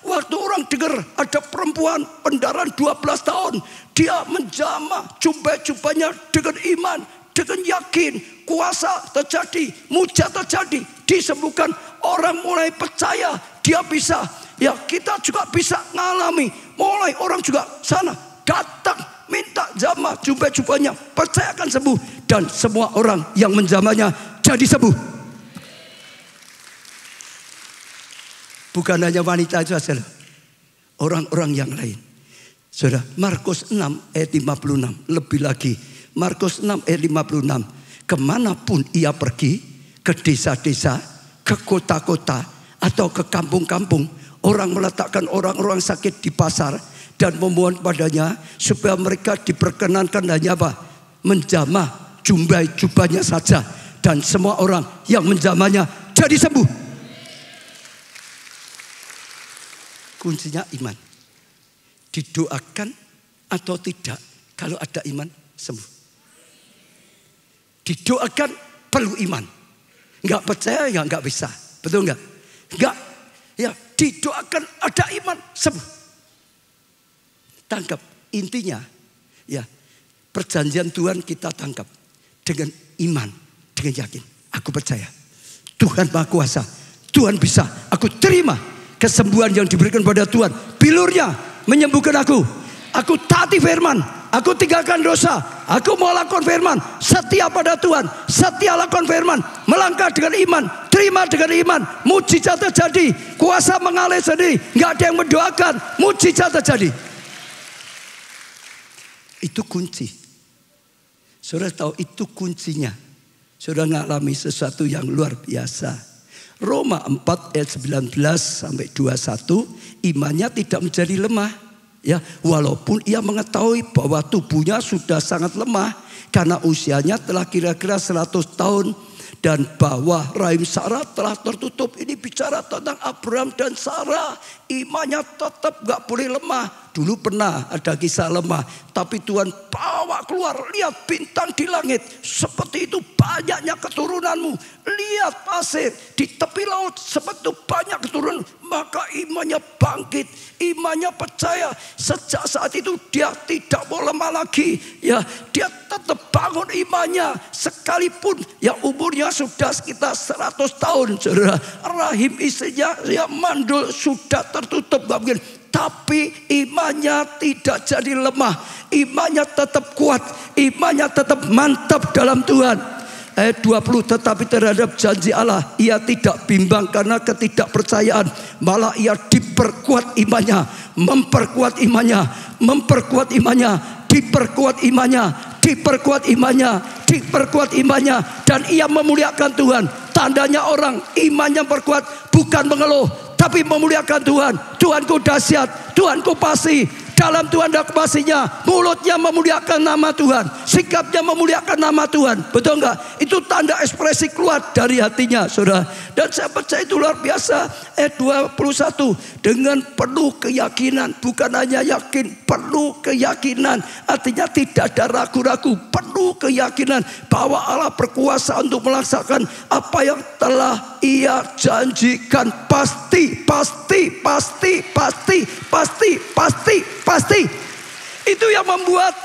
Waktu orang dengar ada perempuan pendarahan 12 tahun, dia menjamah jubahnya dengan iman, dengan yakin, kuasa terjadi, mujizat terjadi, disembuhkan. Orang mulai percaya dia bisa. Ya, kita juga bisa mengalami. Mulai orang juga sana datang minta jamah jubahnya, percayakan sembuh, dan semua orang yang menjamahnya jadi sembuh. Bukan hanya wanita itu saja, orang-orang yang lain. Saudara, Markus 6 ayat 56, lebih lagi. Markus 6 ayat 56. Kemanapun ia pergi, ke desa-desa, ke kota-kota, atau ke kampung-kampung, orang meletakkan orang-orang sakit di pasar dan memohon padanya supaya mereka diperkenankan hanya apa? Menjamah jubahnya saja, dan semua orang yang menjamahnya jadi sembuh. Kuncinya iman. Didoakan atau tidak, kalau ada iman sembuh. Didoakan perlu iman. Enggak percaya ya enggak bisa. Betul enggak? Enggak. Ya, didoakan ada iman sembuh. Tangkap intinya, ya, perjanjian Tuhan kita tangkap dengan iman, dengan yakin. Aku percaya Tuhan Maha Kuasa, Tuhan bisa. Aku terima kesembuhan yang diberikan pada Tuhan. Bilurnya menyembuhkan aku. Aku taati firman, Aku tinggalkan dosa. Aku mau lakukan firman. Setia pada Tuhan. Setia lakukan firman. Melangkah dengan iman. Terima dengan iman. Mujizat terjadi. Kuasa mengalir sendiri. Nggak ada yang mendoakan. Mujizat terjadi. Itu kunci. Saudara tahu itu kuncinya. Saudara mengalami sesuatu yang luar biasa. Roma 4 ayat 19 sampai 21. Imannya tidak menjadi lemah. Ya, walaupun ia mengetahui bahwa tubuhnya sudah sangat lemah karena usianya telah kira-kira 100 tahun dan bahwa rahim Sarah telah tertutup. Ini bicara tentang Abraham dan Sarah. Imannya tetap gak boleh lemah. Dulu pernah ada kisah lemah, tapi Tuhan bawa keluar. Lihat bintang di langit, seperti itu banyaknya keturunanmu. Lihat pasir di tepi laut, seperti itu banyak keturunan. Maka imannya bangkit, imannya percaya. Sejak saat itu dia tidak mau lemah lagi. Ya, dia tetap bangun imannya, sekalipun ya umurnya sudah sekitar 100 tahun. Saudara, rahim istrinya ya mandul, sudah tertutup, gak mungkin. Tapi imannya tidak jadi lemah. Imannya tetap kuat. Imannya tetap mantap dalam Tuhan. Ayat 20, tetapi terhadap janji Allah ia tidak bimbang karena ketidakpercayaan. Malah ia diperkuat imannya. Memperkuat imannya. Memperkuat imannya. Diperkuat imannya. Diperkuat imannya. Diperkuat imannya. Dan ia memuliakan Tuhan. Tandanya orang imannya perkuat bukan mengeluh, tapi memuliakan Tuhan. Tuhanku dahsyat, Tuhanku pasti. Dalam Tuhan ada kepastinya. Mulutnya memuliakan nama Tuhan, sikapnya memuliakan nama Tuhan. Betul enggak? Itu tanda ekspresi keluar dari hatinya, saudara. Dan saya percaya itu luar biasa. Ayat 21, dengan penuh keyakinan. Bukan hanya yakin, penuh keyakinan. Artinya tidak ada ragu-ragu, penuh keyakinan bahwa Allah berkuasa untuk melaksanakan apa yang telah Ia janjikan. Pasti, pasti, pasti, pasti, pasti, pasti, pasti. Itu yang membuat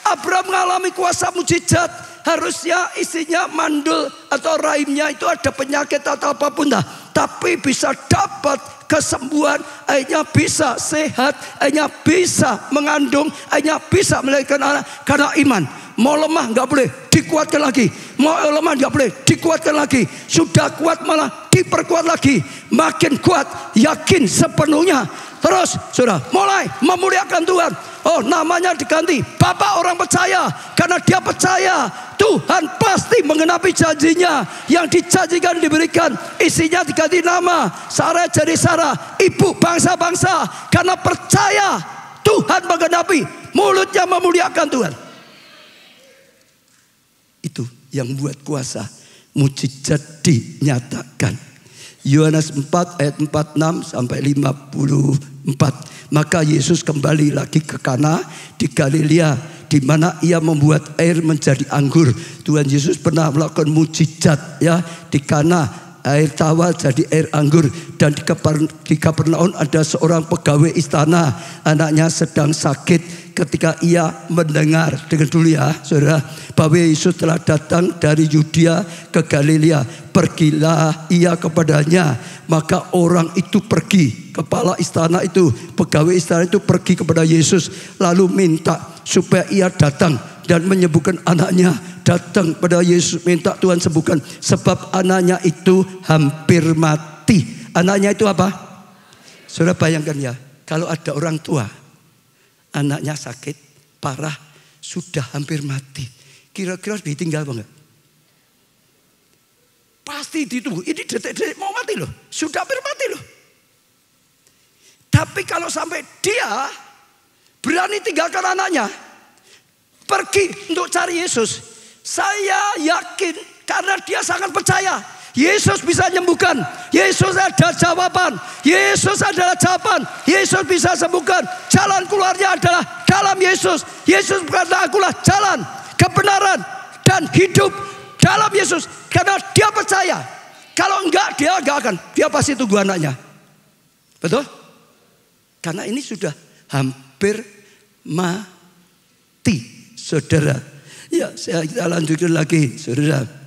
Abraham mengalami kuasa mujizat. Harusnya istrinya mandul atau rahimnya itu ada penyakit atau apapun dah, tapi bisa dapat kesembuhan, akhirnya bisa sehat, akhirnya bisa mengandung, akhirnya bisa melahirkan anak karena iman. Mau lemah nggak boleh, dikuatkan lagi. Mau lemah nggak boleh, dikuatkan lagi. Sudah kuat malah diperkuat lagi. Makin kuat, yakin sepenuhnya. Terus sudah mulai memuliakan Tuhan. Oh, namanya diganti Bapak orang percaya. Karena dia percaya Tuhan pasti menggenapi janjinya. Yang dijanjikan diberikan. Isinya diganti nama, Sarah jadi Sarah, ibu bangsa-bangsa. Karena percaya Tuhan menggenapi. Mulutnya memuliakan Tuhan. Itu yang buat kuasa mujizat dinyatakan. Yohanes 4 ayat 46 sampai 54. Maka Yesus kembali lagi ke Kana di Galilea, di mana ia membuat air menjadi anggur. Tuhan Yesus pernah melakukan mujizat ya di Kana, air tawar jadi air anggur. Dan di Kapernaum ada seorang pegawai istana, anaknya sedang sakit. Ketika ia mendengar, dengan dulu ya saudara, bahwa Yesus telah datang dari Yudea ke Galilea, pergilah ia kepadanya. Maka orang itu pergi, kepala istana itu, pegawai istana itu pergi kepada Yesus, lalu minta supaya ia datang dan menyembuhkan anaknya. Datang pada Yesus, minta Tuhan sembuhkan, sebab anaknya itu hampir mati. Anaknya itu apa? Saudara bayangkan ya, kalau ada orang tua, anaknya sakit, parah, sudah hampir mati. Kira-kira ditinggal apa enggak? Pasti ditunggu. Ini detik-detik mau mati loh. Sudah hampir mati loh. Tapi kalau sampai dia berani tinggalkan anaknya, pergi untuk cari Yesus, saya yakin karena dia sangat percaya Yesus bisa menyembuhkan. Yesus ada jawaban. Yesus adalah jawaban. Yesus bisa sembuhkan. Jalan keluarnya adalah dalam Yesus. Yesus berkata, akulah jalan, kebenaran, dan hidup dalam Yesus. Karena dia percaya. Kalau enggak, dia enggak akan. Dia pasti tunggu anaknya. Betul? Karena ini sudah hampir mati, saudara. Ya, kita lanjutkan lagi, saudara.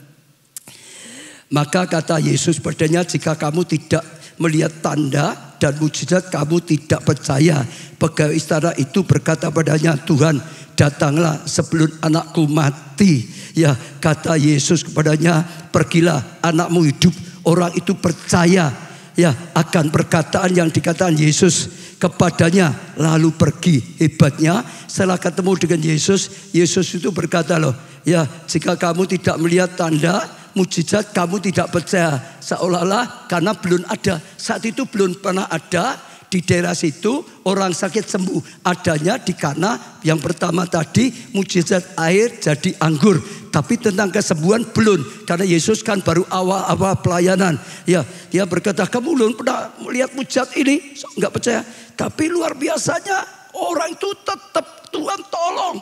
Maka kata Yesus padanya, jika kamu tidak melihat tanda dan mujizat, kamu tidak percaya. Pegawai istana itu berkata padanya, Tuhan, datanglah sebelum anakku mati. Ya, kata Yesus kepadanya, pergilah, anakmu hidup. Orang itu percaya ya akan perkataan yang dikatakan Yesus kepadanya, lalu pergi. Hebatnya setelah ketemu dengan Yesus, Yesus itu berkata loh, ya jika kamu tidak melihat tanda mujizat kamu tidak percaya. Seolah-olah karena belum ada, saat itu belum pernah ada di daerah situ orang sakit sembuh. Adanya di Kana yang pertama tadi mujizat air jadi anggur, tapi tentang kesembuhan belum, karena Yesus kan baru awal-awal pelayanan. Ya, dia berkata kamu belum pernah melihat mujizat ini, nggak percaya. Tapi luar biasanya orang itu tetap Tuhan tolong.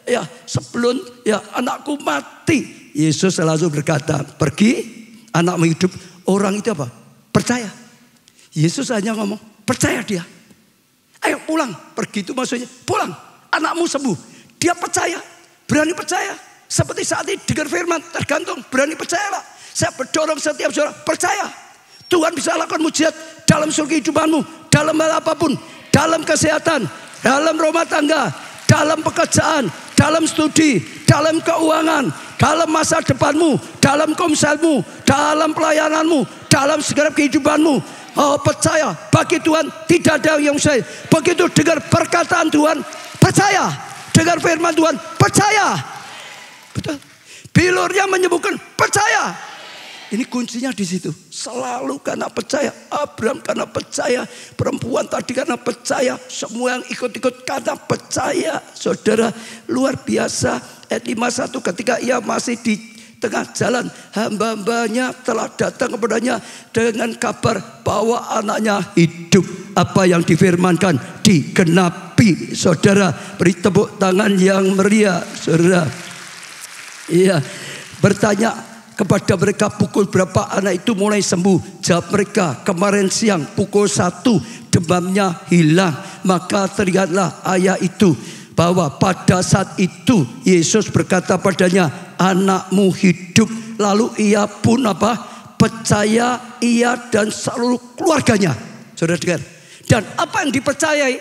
Ya sebelum ya anakku mati, Yesus langsung berkata, pergi, anakmu hidup. Orang itu apa? Percaya. Yesus hanya ngomong, percaya dia. Ayo pulang. Pergi itu maksudnya pulang. Anakmu sembuh. Dia percaya. Berani percaya. Seperti saat ini dengan firman. Tergantung. Berani percayalah. Saya mendorong setiap saudara. Percaya. Tuhan bisa lakukan mujizat dalam seluruh kehidupanmu. Dalam hal apapun. Dalam kesehatan. Dalam rumah tangga. Dalam pekerjaan. Dalam studi. Dalam keuangan. Dalam masa depanmu. Dalam komselmu. Dalam pelayananmu. Dalam segala kehidupanmu. Oh percaya, bagi Tuhan tidak ada yang mustahil. Begitu dengar perkataan Tuhan, percaya. Dengar firman Tuhan, percaya. Betul. Bilurnya menyembuhkan, percaya. Ini kuncinya di situ. Selalu karena percaya. Abraham karena percaya. Perempuan tadi karena percaya. Semua yang ikut-ikut karena percaya. Saudara, luar biasa. Ayat 51, ketika ia masih di tengah jalan, hamba-hambanya telah datang kepadanya dengan kabar bahwa anaknya hidup. Apa yang difirmankan digenapi. Saudara, beri tepuk tangan yang meriah. Saudara, iya, bertanya kepada mereka pukul berapa anak itu mulai sembuh. Jawab mereka, kemarin siang pukul 1 demamnya hilang. Maka teringatlah ayah itu bahwa pada saat itu Yesus berkata padanya, anakmu hidup. Lalu ia pun apa? Percaya, ia dan seluruh keluarganya. Saudara dengar. Dan apa yang dipercayai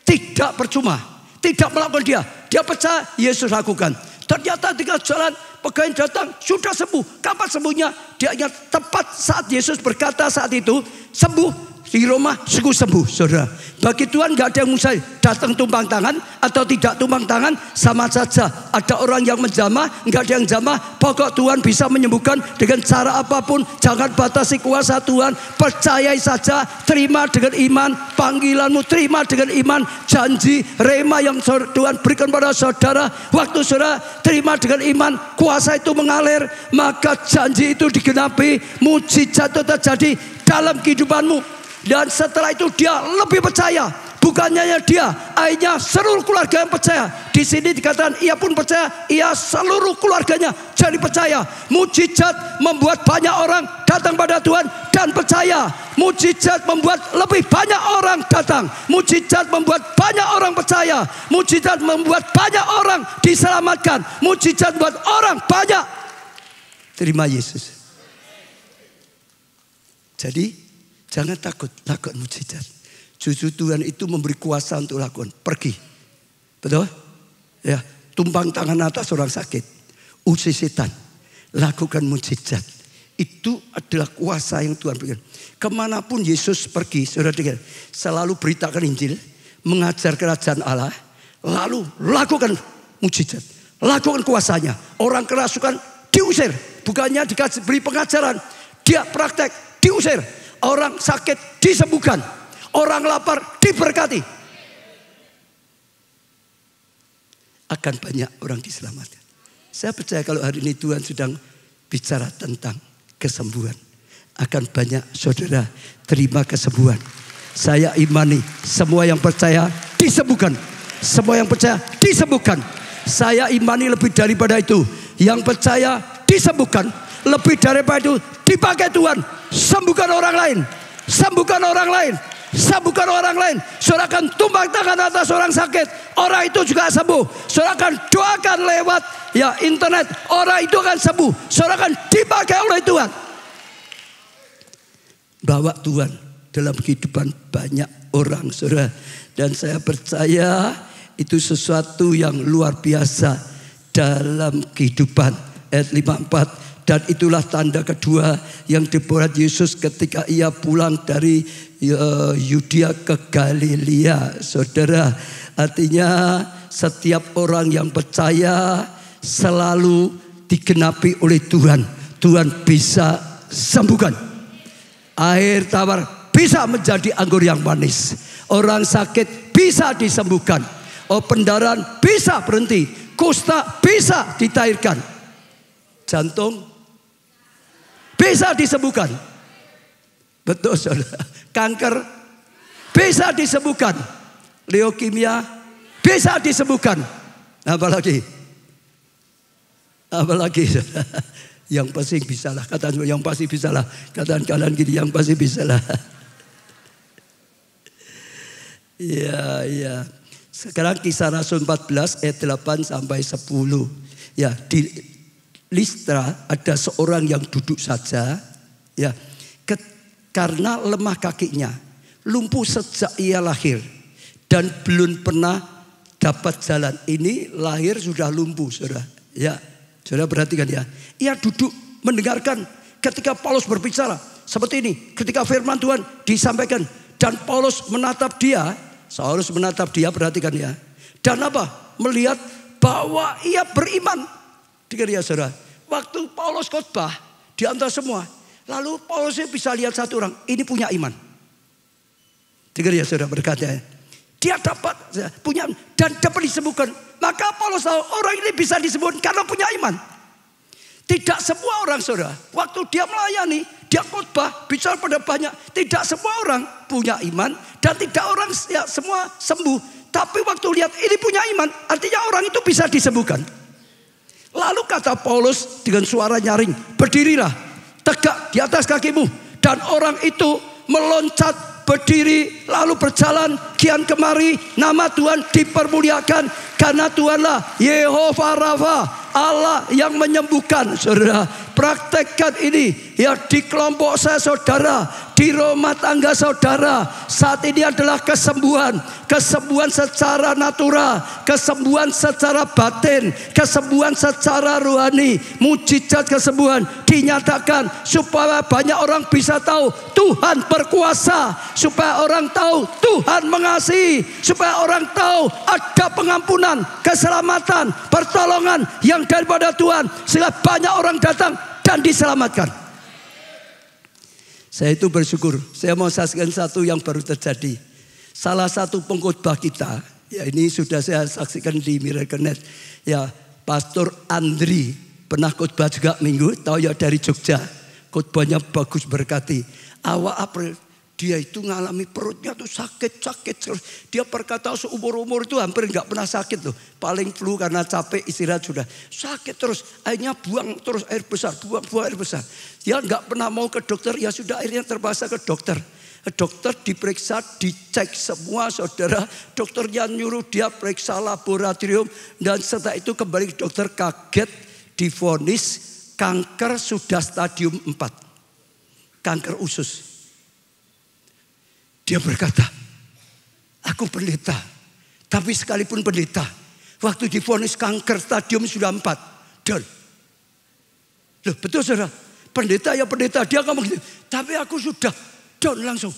tidak percuma. Tidak melakukan dia. Dia percaya, Yesus lakukan. Ternyata tinggal jalan, pegawai datang, sudah sembuh. Kapan sembuhnya? Dia ingat tepat saat Yesus berkata saat itu, sembuh. Di rumah sungguh sembuh, saudara. Bagi Tuhan gak ada yang mustahil. Datang tumpang tangan atau tidak tumpang tangan sama saja. Ada orang yang menjamah, gak ada yang jamah. Pokok Tuhan bisa menyembuhkan dengan cara apapun. Jangan batasi kuasa Tuhan. Percayai saja. Terima dengan iman. Panggilanmu terima dengan iman. Janji rema yang Tuhan berikan pada saudara. Waktu saudara terima dengan iman, kuasa itu mengalir, maka janji itu digenapi. Mujizat itu terjadi dalam kehidupanmu. Dan setelah itu dia lebih percaya. Bukannya dia, akhirnya seluruh keluarga yang percaya. Di sini dikatakan ia pun percaya, ia seluruh keluarganya jadi percaya. Mujizat membuat banyak orang datang pada Tuhan dan percaya. Mujizat membuat lebih banyak orang datang. Mujizat membuat banyak orang percaya. Mujizat membuat banyak orang diselamatkan. Mujizat membuat orang banyak terima Yesus. Jadi jangan takut lakukan mujizat. Justru Tuhan itu memberi kuasa untuk lakukan. Pergi. Betul? Ya, tumpang tangan atas orang sakit. Usir setan. Lakukan mujizat. Itu adalah kuasa yang Tuhan berikan. Kemanapun Yesus pergi, saudara dengar, selalu beritakan Injil, mengajar kerajaan Allah, lalu lakukan mujizat. Lakukan kuasanya. Orang kerasukan diusir. Bukannya dikasih beri pengajaran. Dia praktek, diusir. Orang sakit disembuhkan. Orang lapar diberkati. Akan banyak orang diselamatkan. Saya percaya kalau hari ini Tuhan sedang bicara tentang kesembuhan. Akan banyak saudara terima kesembuhan. Saya imani semua yang percaya disembuhkan. Semua yang percaya disembuhkan. Saya imani lebih daripada itu. Yang percaya disembuhkan. Lebih daripada itu dipakai Tuhan. Sembuhkan orang lain. Sembuhkan orang lain. Sembuhkan orang lain. Saudara akan tumpang tangan atas orang sakit. Orang itu juga sembuh. Saudara akan doakan lewat ya internet. Orang itu akan sembuh. Saudara akan dipakai oleh Tuhan. Bawa Tuhan dalam kehidupan banyak orang, saudara. Dan saya percaya itu sesuatu yang luar biasa dalam kehidupan. Ayat 54. Dan itulah tanda kedua yang dibuat Yesus ketika ia pulang dari Yudea ke Galilea. Saudara, artinya setiap orang yang percaya selalu digenapi oleh Tuhan. Tuhan bisa sembuhkan. Air tawar bisa menjadi anggur yang manis. Orang sakit bisa disembuhkan. Pendarahan bisa berhenti. Kusta bisa ditahirkan. Jantung bisa disembuhkan. Betul saudara. Kanker bisa disembuhkan. Leukemia bisa disembuhkan. Apalagi yang pasti bisa lah. Katakan yang pasti bisa lah. Katakan kalian gini, yang pasti bisa lah. Ya. Sekarang Kisah Rasul 14 ayat 8 sampai 10. Ya, di Listra ada seorang yang duduk saja, ya, karena lemah kakinya, lumpuh sejak ia lahir dan belum pernah dapat jalan. Ini lahir sudah lumpuh, saudara. Ya, saudara perhatikan ya. Ia duduk mendengarkan ketika Paulus berbicara seperti ini. Ketika firman Tuhan disampaikan dan Paulus menatap dia, Saulus menatap dia, perhatikan ya. Dan apa? Melihat bahwa ia beriman. Dengar ya saudara. Waktu Paulus khotbah di antara semua, lalu Paulus bisa lihat satu orang, ini punya iman. Dengar ya saudara, berkata dia dapat punya dan dapat disembuhkan. Maka Paulus tahu orang ini bisa disembuhkan karena punya iman. Tidak semua orang saudara, waktu dia melayani, dia khotbah, bicara pada banyak, tidak semua orang punya iman dan tidak orang ya, semua sembuh. Tapi waktu lihat ini punya iman, artinya orang itu bisa disembuhkan. Lalu kata Paulus dengan suara nyaring, berdirilah, tegak di atas kakimu. Dan orang itu meloncat, berdiri, lalu berjalan kian kemari. Nama Tuhan dipermuliakan karena Tuhanlah Yehova Rafa, Allah yang menyembuhkan. Saudara, praktekkan ini ya di kelompok saya saudara, di rumah tangga saudara. Saat ini adalah kesembuhan. Kesembuhan secara natural, kesembuhan secara batin, kesembuhan secara rohani. Mujizat kesembuhan dinyatakan supaya banyak orang bisa tahu Tuhan berkuasa, supaya orang tahu Tuhan mengasihi, supaya orang tahu ada pengampunan, keselamatan, pertolongan yang daripada Tuhan, sehingga banyak orang datang dan diselamatkan. Saya itu bersyukur. Saya mau saksikan satu yang baru terjadi. Salah satu pengkhotbah kita, ya ini sudah saya saksikan di Miracle.net. Ya, Pastor Andri pernah khotbah juga minggu, tahu ya dari Jogja. Khotbahnya bagus berkati. Awal April dia itu ngalami perutnya tuh sakit. Dia berkata seumur-umur itu hampir nggak pernah sakit loh. Paling flu karena capek istirahat sudah. Sakit terus, akhirnya buang terus air besar, buang air besar. Dia nggak pernah mau ke dokter, ya sudah akhirnya terpaksa ke dokter. Dokter diperiksa, dicek semua saudara. Dokternya nyuruh dia periksa laboratorium. Dan setelah itu kembali ke dokter, kaget divonis kanker sudah stadium 4. Kanker usus. Dia berkata, aku pendeta. Tapi sekalipun pendeta, waktu divonis kanker stadium sudah 4. Dan loh, betul saudara, pendeta ya pendeta, dia ngomong gitu. Tapi aku sudah down langsung.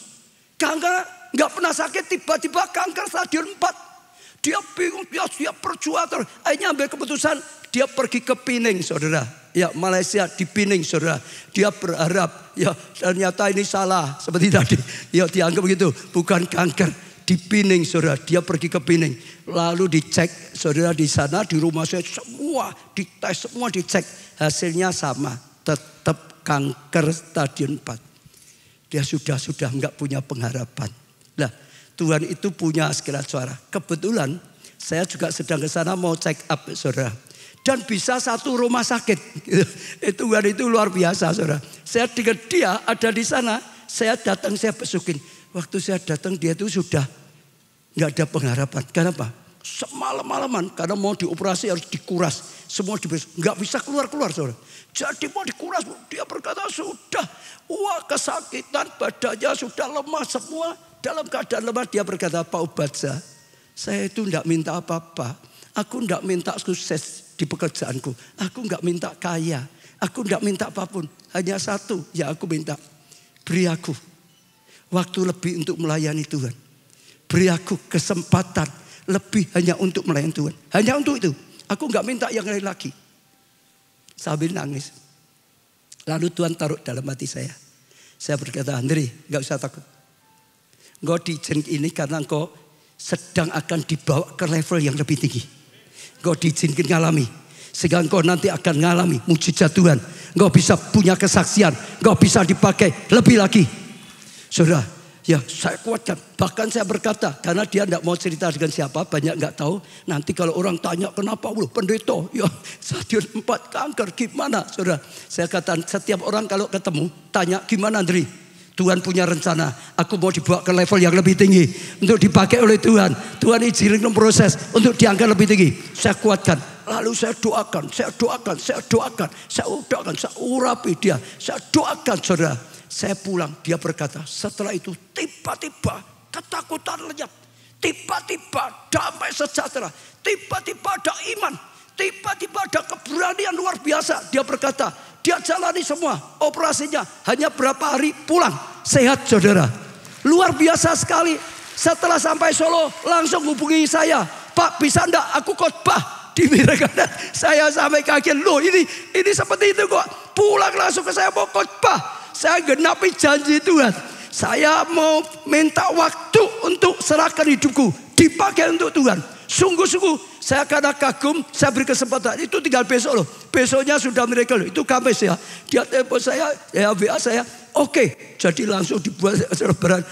Kanker nggak pernah sakit, tiba-tiba kanker stadium 4. Dia bingung, dia berjuang terus. Akhirnya ambil keputusan, dia pergi ke Pining saudara. Ya, Malaysia di Pining saudara. Dia berharap, ya ternyata ini salah. Seperti tadi, ya dianggap begitu, bukan kanker. Di Pining saudara, dia pergi ke Pining. Lalu dicek saudara di sana, di rumah saya semua dites, semua dicek. Hasilnya sama, tetap kanker stadium 4. Dia sudah enggak punya pengharapan. Nah, Tuhan itu punya segala suara. Kebetulan saya juga sedang ke sana mau check up saudara. Dan bisa satu rumah sakit. Tuhan itu luar biasa saudara. Saya dengan dia ada di sana. Saya datang, saya besukin. Waktu saya datang dia itu sudah enggak ada pengharapan. Kenapa? Semalam-malaman karena mau dioperasi harus dikuras. Semua diberi, enggak bisa keluar saudara. Jadi mau dikuras, dia berkata sudah, wah kesakitan, badannya sudah lemah semua. Dalam keadaan lemah dia berkata, Pak Ubadza, Saya itu tidak minta apa-apa. Aku tidak minta sukses di pekerjaanku. Aku tidak minta kaya. Aku tidak minta apapun. Hanya satu yang aku minta. Beri aku waktu lebih untuk melayani Tuhan. Beri aku kesempatan lebih hanya untuk melayani Tuhan. Hanya untuk itu. Aku tidak minta yang lain lagi. Sambil nangis. Lalu Tuhan taruh dalam hati saya. Saya berkata, Andre, gak usah takut. Engkau diizinkan ini karena engkau sedang akan dibawa ke level yang lebih tinggi. Engkau diizinkan ngalami. Sehingga engkau nanti akan ngalami mujizat Tuhan. Engkau bisa punya kesaksian. Engkau bisa dipakai lebih lagi. Saudara, ya saya kuatkan. Bahkan saya berkata, karena dia tidak mau cerita dengan siapa, banyak nggak tahu. Nanti kalau orang tanya, kenapa lu pendeta? Ya stadium 4 kanker, gimana? Saudara, saya katakan setiap orang kalau ketemu, tanya gimana Andri? Tuhan punya rencana, aku mau dibawa ke level yang lebih tinggi. Untuk dipakai oleh Tuhan. Tuhan izinin proses untuk diangkat lebih tinggi. Saya kuatkan. Lalu saya doakan, saya urapi dia. Saya doakan saudara. Saya pulang, dia berkata, setelah itu tiba-tiba ketakutan lenyap. Tiba-tiba damai sejahtera. Tiba-tiba ada iman. Tiba-tiba ada keberanian luar biasa. Dia berkata, dia jalani semua operasinya. Hanya berapa hari pulang. Sehat saudara. Luar biasa sekali. Setelah sampai Solo langsung hubungi saya. Pak bisa enggak aku khotbah di Miragana? Saya sampai kaget. Loh ini seperti itu kok. Pulang langsung ke saya mau khotbah. Saya genapi janji Tuhan. Saya mau minta waktu untuk serahkan hidupku. Dipakai untuk Tuhan. Sungguh-sungguh saya karena kagum, saya beri kesempatan. Itu tinggal besok loh. Besoknya sudah miracle. Itu Kamis ya. Dia telepon saya, ya WA saya. Oke. Jadi langsung dibuat selebaran.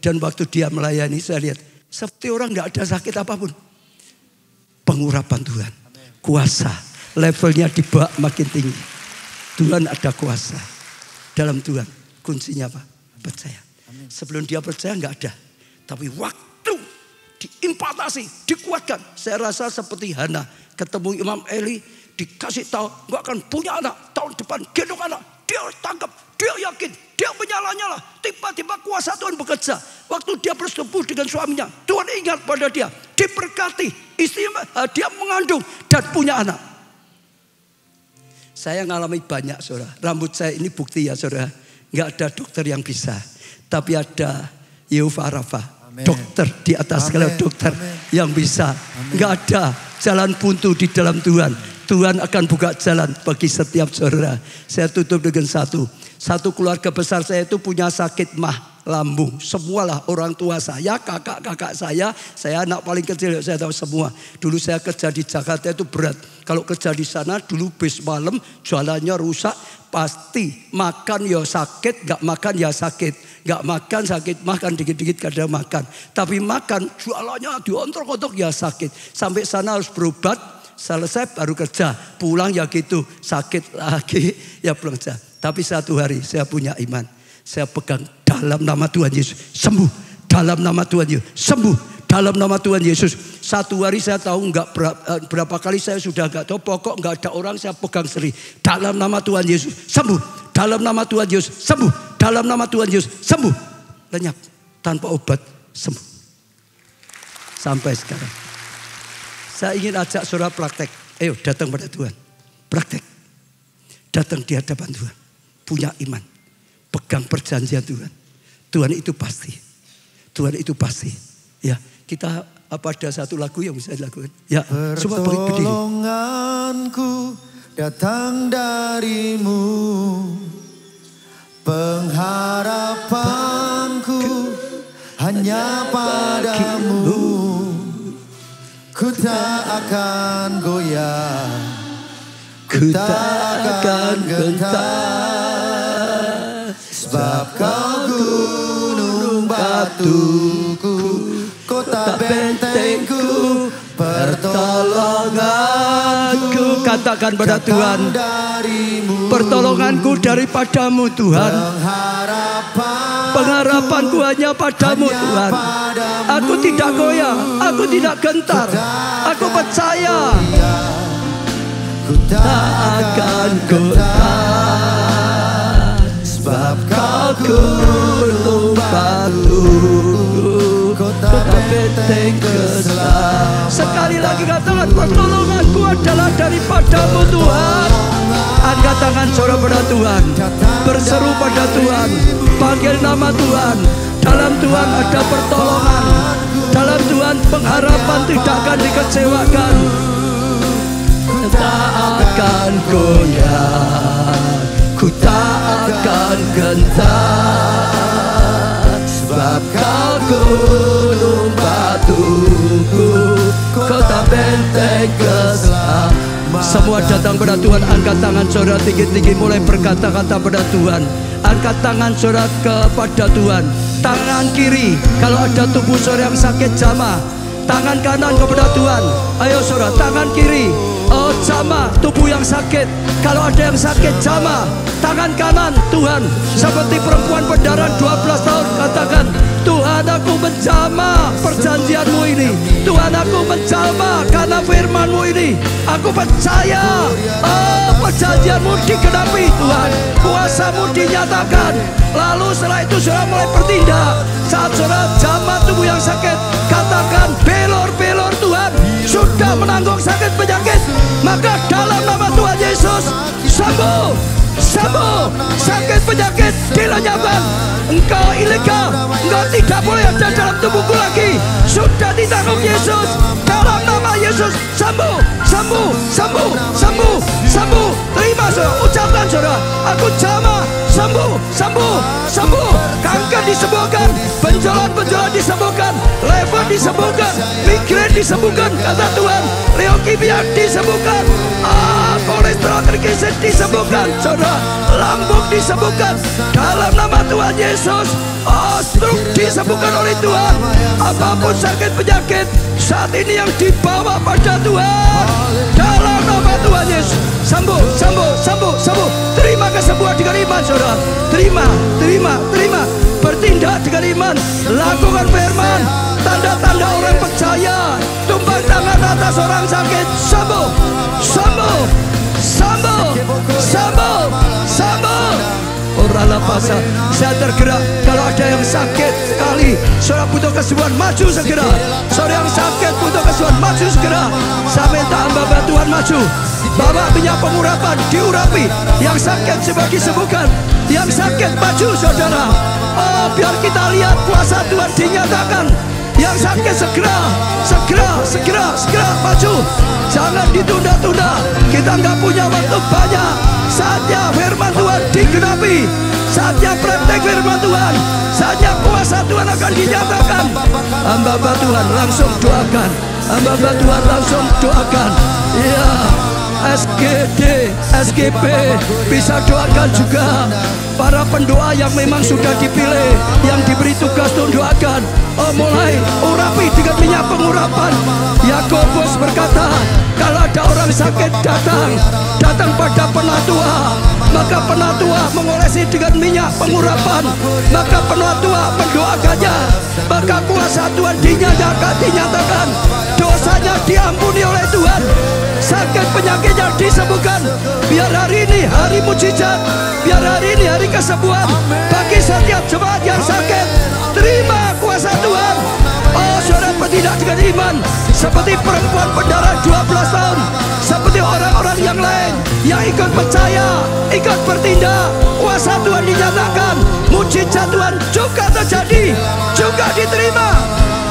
Dan waktu dia melayani saya lihat. Seperti orang gak ada sakit apapun. Pengurapan Tuhan. Kuasa. Levelnya dibawa makin tinggi. Tuhan ada kuasa. Dalam Tuhan. Kuncinya apa? Percaya. Sebelum dia percaya gak ada. Tapi waktu diimpartasi, dikuatkan. Saya rasa seperti Hana ketemu Imam Eli, dikasih tahu nggak akan punya anak tahun depan, gendong anak. Dia tangkap, dia yakin, dia menyala-nyala. Tiba-tiba kuasa Tuhan bekerja. Waktu dia bersetubuh dengan suaminya, Tuhan ingat pada dia, diberkati, istimewa, dia mengandung dan punya anak. Saya ngalami banyak saudara. Rambut saya ini bukti ya saudara. Nggak ada dokter yang bisa, tapi ada Yehova Rafa. Dokter di atas segala dokter yang bisa. Enggak ada jalan buntu di dalam Tuhan. Tuhan akan buka jalan bagi setiap saudara. Saya tutup dengan satu keluarga besar saya itu punya sakit mah lambung. Semualah orang tua saya, kakak-kakak saya anak paling kecil, saya tahu semua. Dulu saya kerja di Jakarta itu berat. Kalau kerja di sana dulu bis malam, jalannya rusak, pasti makan ya sakit, gak makan ya sakit. Gak makan sakit, makan dikit-dikit kadang makan. Tapi makan jualannya diontrok-ontrok ya sakit. Sampai sana harus berobat, selesai baru kerja. Pulang ya gitu, sakit lagi ya pulang kerja. Tapi satu hari saya punya iman. Saya pegang dalam nama Tuhan Yesus, sembuh. Dalam nama Tuhan Yesus, sembuh. Dalam nama Tuhan Yesus. Satu hari saya tahu berapa kali saya sudah gak tahu. Pokok gak ada orang saya pegang seri. Dalam nama Tuhan Yesus, sembuh. Dalam nama Tuhan Yesus, sembuh. Dalam nama Tuhan Yesus, sembuh. Lenyap. Tanpa obat, sembuh. Sampai sekarang. Saya ingin ajak saudara praktek. Ayo datang pada Tuhan. Praktek. Datang di hadapan Tuhan. Punya iman. Pegang perjanjian Tuhan. Tuhan itu pasti. Tuhan itu pasti. Ya, kita apa ada satu lagu yang bisa dilakukan? Ya, semua berdiri. Pertolonganku datang darimu. Pengharapanku hanya padamu. Ku tak akan goyah, ku tak akan gentar, sebab kau gunung batuku, kota bentengku, pertolonganku. Katakan pada Tuhan, pertolonganku daripadamu Tuhan. Pengharapanku hanya padamu Tuhan. Aku tidak goyah, aku tidak gentar. Aku percaya ku tak akan gentar, sebab kau gunung batuku, kota bentengku, keselamatan. Sekali lagi katakan, pertolonganku adalah daripadamu Tuhan. Angkat tangan saudara pada Tuhan, berseru pada Tuhan, panggil nama Tuhan. Dalam Tuhan ada pertolongan, dalam Tuhan pengharapan tidak akan dikecewakan. Tak akan goyah, ku tak akan gentar, sebab kau gunung batuku, kota benteng keselamatan. Semua datang pada Tuhan. Angkat tangan saudara tinggi-tinggi, mulai berkata-kata pada Tuhan. Angkat tangan saudara kepada Tuhan. Tangan kiri kalau ada tubuh saudara yang sakit jamah, tangan kanan kepada Tuhan. Ayo saudara, tangan kiri, oh jamah, tubuh yang sakit. Kalau ada yang sakit jamah, tangan kanan Tuhan. Seperti perempuan pendarahan 12 tahun, katakan, Tuhan aku menjamah perjanjianmu ini. Tuhan aku menjamah karena firmanmu ini. Aku percaya, oh perjanjianmu digenapi Tuhan, kuasamu dinyatakan. Lalu setelah itu saudara mulai bertindak. Saat saudara jamah tubuh yang sakit, katakan, belor-belor Tuhan sudah menanggung sakit penyakit. Maka dalam nama Tuhan Yesus, sembuh, sembuh, sakit penyakit dilenyapkan. Engkau ilegal, engkau tidak boleh ada dalam tubuhku lagi. Sudah ditanggung Yesus. Dalam nama Yesus, sembuh, sembuh, sembuh, sembuh, sembuh. Terima saudara, ucapkan saudara, aku jamah, sembuh, sembuh, sembuh. Kanker disembuhkan, benjolan-benjolan disembuhkan, lever disembuhkan, migrain disembuhkan, kata Tuhan. Leukemia disembuhkan, kolesterol terkisih disembuhkan, saudara. Lambung disembuhkan dalam nama Tuhan Yesus. Stroke disembuhkan oleh Tuhan. Apapun sakit penyakit saat ini yang dibawa pada Tuhan, dalam nama Tuhan Yesus, sembuh, sembuh, sembuh, sembuh. Terima kesembuhan dengan iman saudara. Terima, terima, terima. Bertindak dengan iman, lakukan firman. Tanda-tanda orang percaya, tumpang tangan atas orang sakit, sembuh, sembuh, sembuh, sembuh, sembuh. Orang pasal, saya tergerak. Kalau ada yang sakit sekali, saudara butuh kesembuhan, maju segera. Saudara yang sakit butuh kesembuhan, maju segera. Saya minta hamba Tuhan maju, bawa minyak pengurapan, diurapi. Yang sakit coba disembuhkan. Yang sakit maju saudara. Biar kita lihat kuasa Tuhan dinyatakan. Yang sakit segera, segera, segera, segera maju. Jangan ditunda-tunda. Kita nggak punya waktu banyak. Saatnya firman Tuhan digenapi. Saatnya praktek firman Tuhan. Saatnya kuasa Tuhan akan dinyatakan. Hamba Tuhan langsung doakan. Hamba Tuhan langsung doakan. Ya, SGD, SGP bisa doakan juga. Para pendoa yang memang sudah dipilih, yang diberi tugas untuk doakan, mulai urapi dengan minyak pengurapan. Yakobus berkata, kalau ada orang sakit datang pada penatua, maka penatua mengolesi dengan minyak pengurapan, maka penatua mendoakannya, maka kuasa Tuhan dinyatakan, dosanya diampuni oleh Tuhan, sakit penyakitnya disembuhkan. Biar hari ini hari mujizat, biar hari ini hari kesembuhan bagi setiap jemaat yang sakit. Terima kuasa Tuhan. Saudara bertindak dengan iman seperti perempuan pendarahan 12 tahun, seperti orang-orang yang lain yang ikut percaya, ikut bertindak. Kuasa Tuhan dinyatakan, mujizat Tuhan juga terjadi, juga diterima.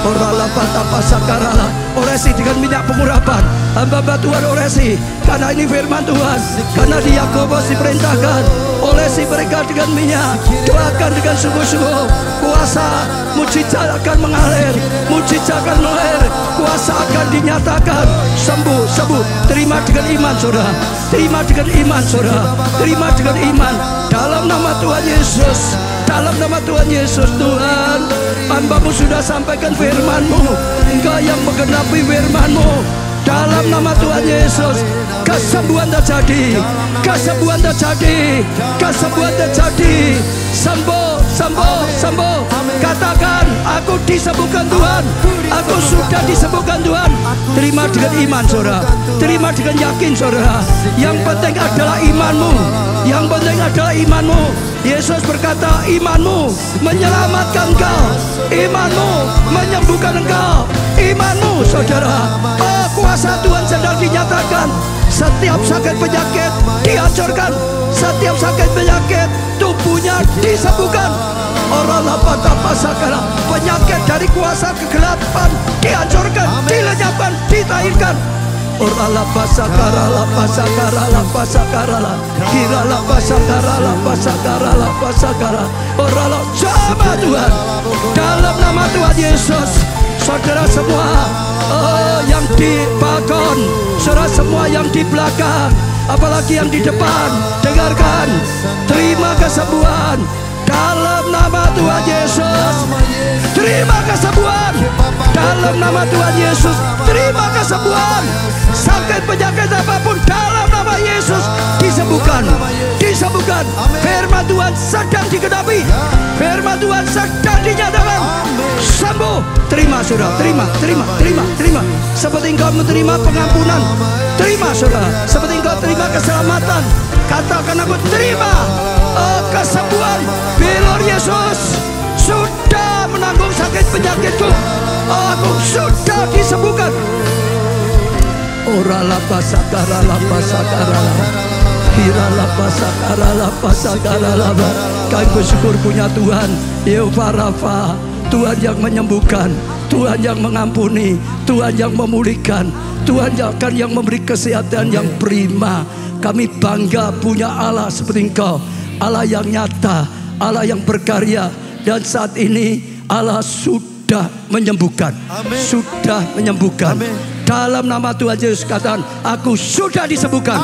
Oralah patapa sakarala, oresi dengan minyak pengurapan. Hamba Tuhan oresi, karena ini firman Tuhan. Karena di Yakobus diperintahkan, olesi mereka dengan minyak. Doakan dengan sungguh-sungguh. Kuasa mujizat akan mengalir, mujizat akan mengalir. Kuasa akan dinyatakan. Sembuh, sembuh. Terima dengan iman saudara. Terima dengan iman saudara. Terima dengan iman. Dalam nama Tuhan Yesus, dalam nama Tuhan Yesus. Tuhan, hamba-Mu sudah sampaikan firman-Mu. Engkau yang menggenapi firman-Mu. Dalam nama Tuhan Yesus, kesembuhan terjadi, kesembuhan terjadi, kesembuhan terjadi. Sembuh, sembuh, sembuh. Katakan, aku disembuhkan Tuhan, aku sudah disembuhkan Tuhan. Terima dengan iman saudara, terima dengan yakin saudara. Yang penting adalah imanmu. Yang penting adalah imanmu. Yesus berkata, imanmu menyelamatkan engkau, imanmu menyembuhkan engkau, imanmu saudara. Oh, kuasa Tuhan sedang dinyatakan. Setiap sakit penyakit dihancurkan, setiap sakit penyakit tubuhnya disembuhkan. Orang lapatapasakara, penyakit dari kuasa kegelapan dihancurkan, dilenyapkan, ditahirkan. Orang lapasakara, lapasakara, lapasakara, kira lapasakara, lapasakara, lapasakara. Orang sama Tuhan, dalam nama Tuhan Yesus. Saudara semua, yang di balkon, saudara semua yang di belakang, apalagi yang di depan, dengarkan, terima kesembuhan dalam nama Tuhan Yesus. Terima kesembuhan dalam nama Tuhan Yesus. Terima kesembuhan. Sakit penyakit apapun dalam nama Yesus disembuhkan, disembuhkan. Firman Tuhan sedang digenapi, firman Tuhan sedang dinyatakan. Sembuh. Terima saudara, terima, terima, terima, terima. Seperti engkau menerima pengampunan, terima saudara. Seperti engkau terima keselamatan, katakan aku terima kesembuhan. Biar Yesus sudah menanggung sakit penyakitku, aku sudah disembuhkan. Ora lapasakara, lapasakara, kira lapasakara, lapasakara, lapa. Kami bersyukur punya Tuhan Yehova Rafa, Tuhan yang menyembuhkan, Tuhan yang mengampuni, Tuhan yang memulihkan, Tuhan yang memberi kesehatan yang prima. Kami bangga punya Allah seperti Engkau, Allah yang nyata, Allah yang berkarya. Dan saat ini Allah sudah menyembuhkan. Amin. Sudah menyembuhkan. Amin. Dalam nama Tuhan Yesus katakan, aku sudah disembuhkan.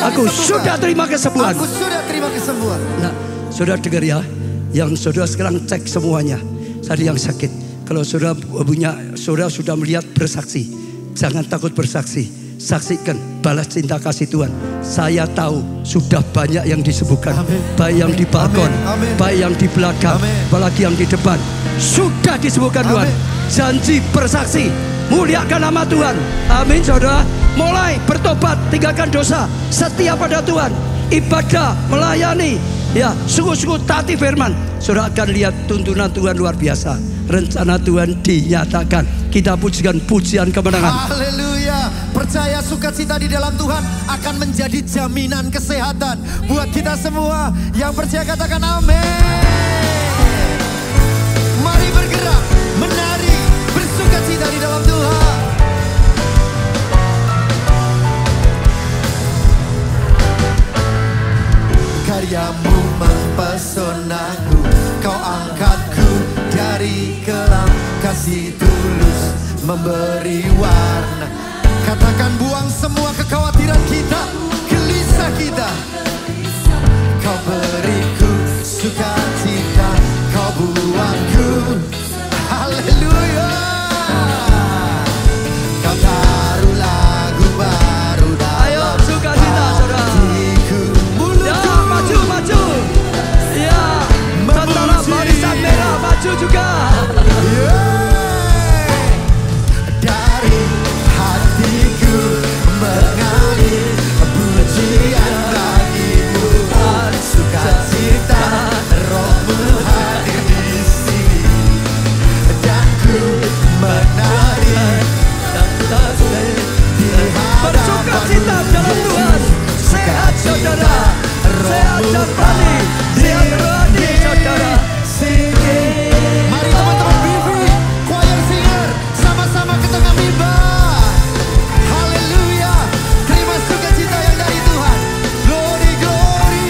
Aku sudah terima kesembuhan. Aku sudah terima kesembuhan. Nah, saudara dengar ya, yang saudara sekarang cek semuanya. Tadi yang sakit, kalau saudara sudah melihat, bersaksi. Jangan takut bersaksi. Saksikan balas cinta kasih Tuhan. Saya tahu sudah banyak yang disembuhkan. Amin. Baik yang di balkon, baik yang di belakang, apalagi yang di depan, sudah disembuhkan. Amin. Tuhan janji bersaksi, muliakan nama Tuhan. Amin saudara. Mulai bertobat, tinggalkan dosa, setia pada Tuhan, ibadah, melayani, ya sungguh-sungguh taati firman. Saudara akan lihat tuntunan Tuhan luar biasa. Rencana Tuhan dinyatakan. Kita pujikan pujian kemenangan. Haleluya. Percaya sukacita di dalam Tuhan akan menjadi jaminan kesehatan buat kita semua. Yang percaya katakan amin. Mari bergerak, menari, bersukacita di dalam Tuhan. Karyamu mempesonaku, kau angkatku dari kelam, kasih tulus memberi warna. Katakan buang semua kekhawatiran kita, gelisah kita. Kau beriku sukacita, kau buatku. Haleluya. Kau taruh lagu baru dalam. Ayo sukacita saudara. Ya maju maju. Ya tentara barisan merah maju juga. Dari hatiku mengalir pujian bagimu, sukacita rohmu hadir di sini, dan ku menari di bersukacita dalam Tuhan. Sehat saudara, sehat dan berani, sehat berani saudara. Mari teman-teman BV, choir singer, sama-sama ke tengah mimbar. Haleluya. Terima sukacita yang dari Tuhan. Glory, glory.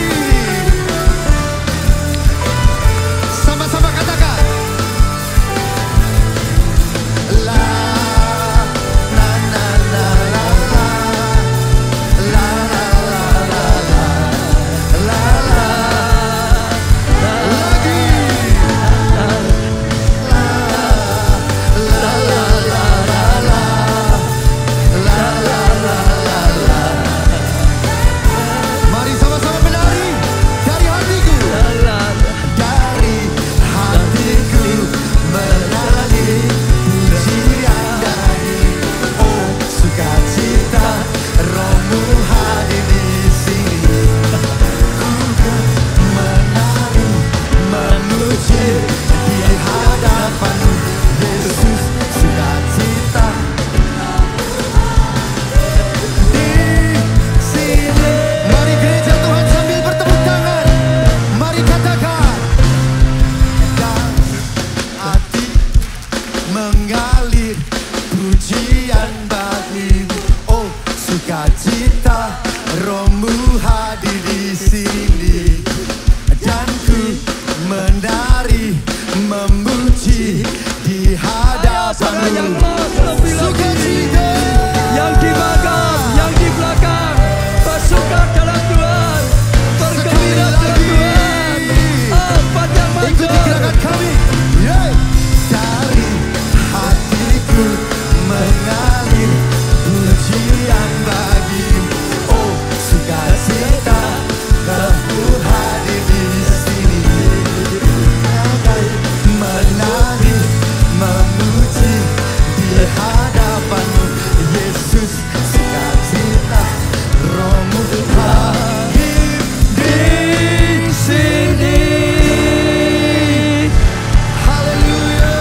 Sama-sama katakan. La, na, na, na, la, la. La, la, la, la, la. La, la, Rohmu hadir di sini, dan ku menari memuji di hadapanmu. Sukacita yang di belakang, yang di belakang, bersuka dalam Tuhan, bergembira dalam Tuhan. Panjang maju. Ikuti gerakan kami. Dari hatiku mengalir pujian bagimu. Oh, sukacita Rohmu hadir di sini, menari memuji di hadapanmu. Yesus, sukacita Rohmu hadir di sini. Haleluya.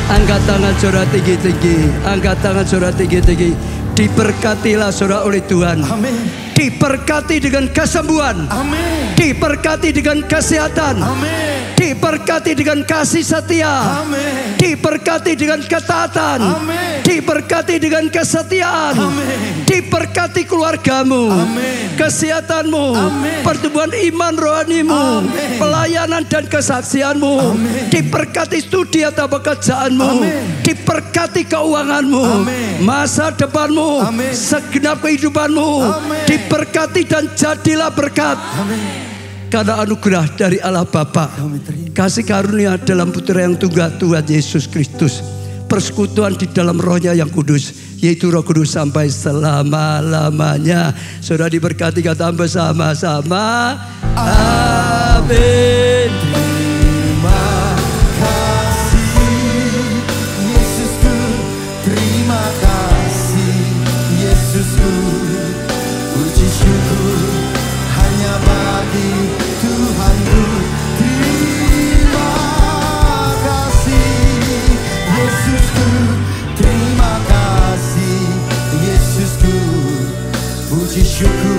Angkat tangan saudara tinggi-tinggi, angkat tangan saudara tinggi-tinggi. Diberkatilah saudara oleh Tuhan. Amin. Diberkati dengan kesembuhan. Amin. Diberkati dengan kesehatan. Amin. Diberkati dengan kasih setia. Amin. Diberkati dengan ketaatan. Amin. Diberkati dengan kesetiaan. Amin. Diberkati keluargamu. Amin. Kesehatanmu. Amin. Pertumbuhan iman rohanimu. Amin. Pelayanan dan kesaksianmu. Amin. Diberkati studi atau pekerjaanmu. Amin. Diberkati keuanganmu. Amin. Masa depanmu. Amin. Segenap kehidupanmu. Amin. Diberkati dan jadilah berkat. Amin. Karena anugerah dari Allah Bapa, Kami terima. kasih karunia dalam Putra yang tunggal Tuhan Yesus Kristus, persekutuan di dalam Roh-Nya yang kudus, yaitu Roh Kudus sampai selama-lamanya. Saudara diberkati, kata bersama-sama. Amin. Terima kasih Yesusku, terima kasih Yesusku. Puji syukur hanya bagi Tuhanku. Terima kasih Yesusku, terima kasih Yesusku. Puji syukur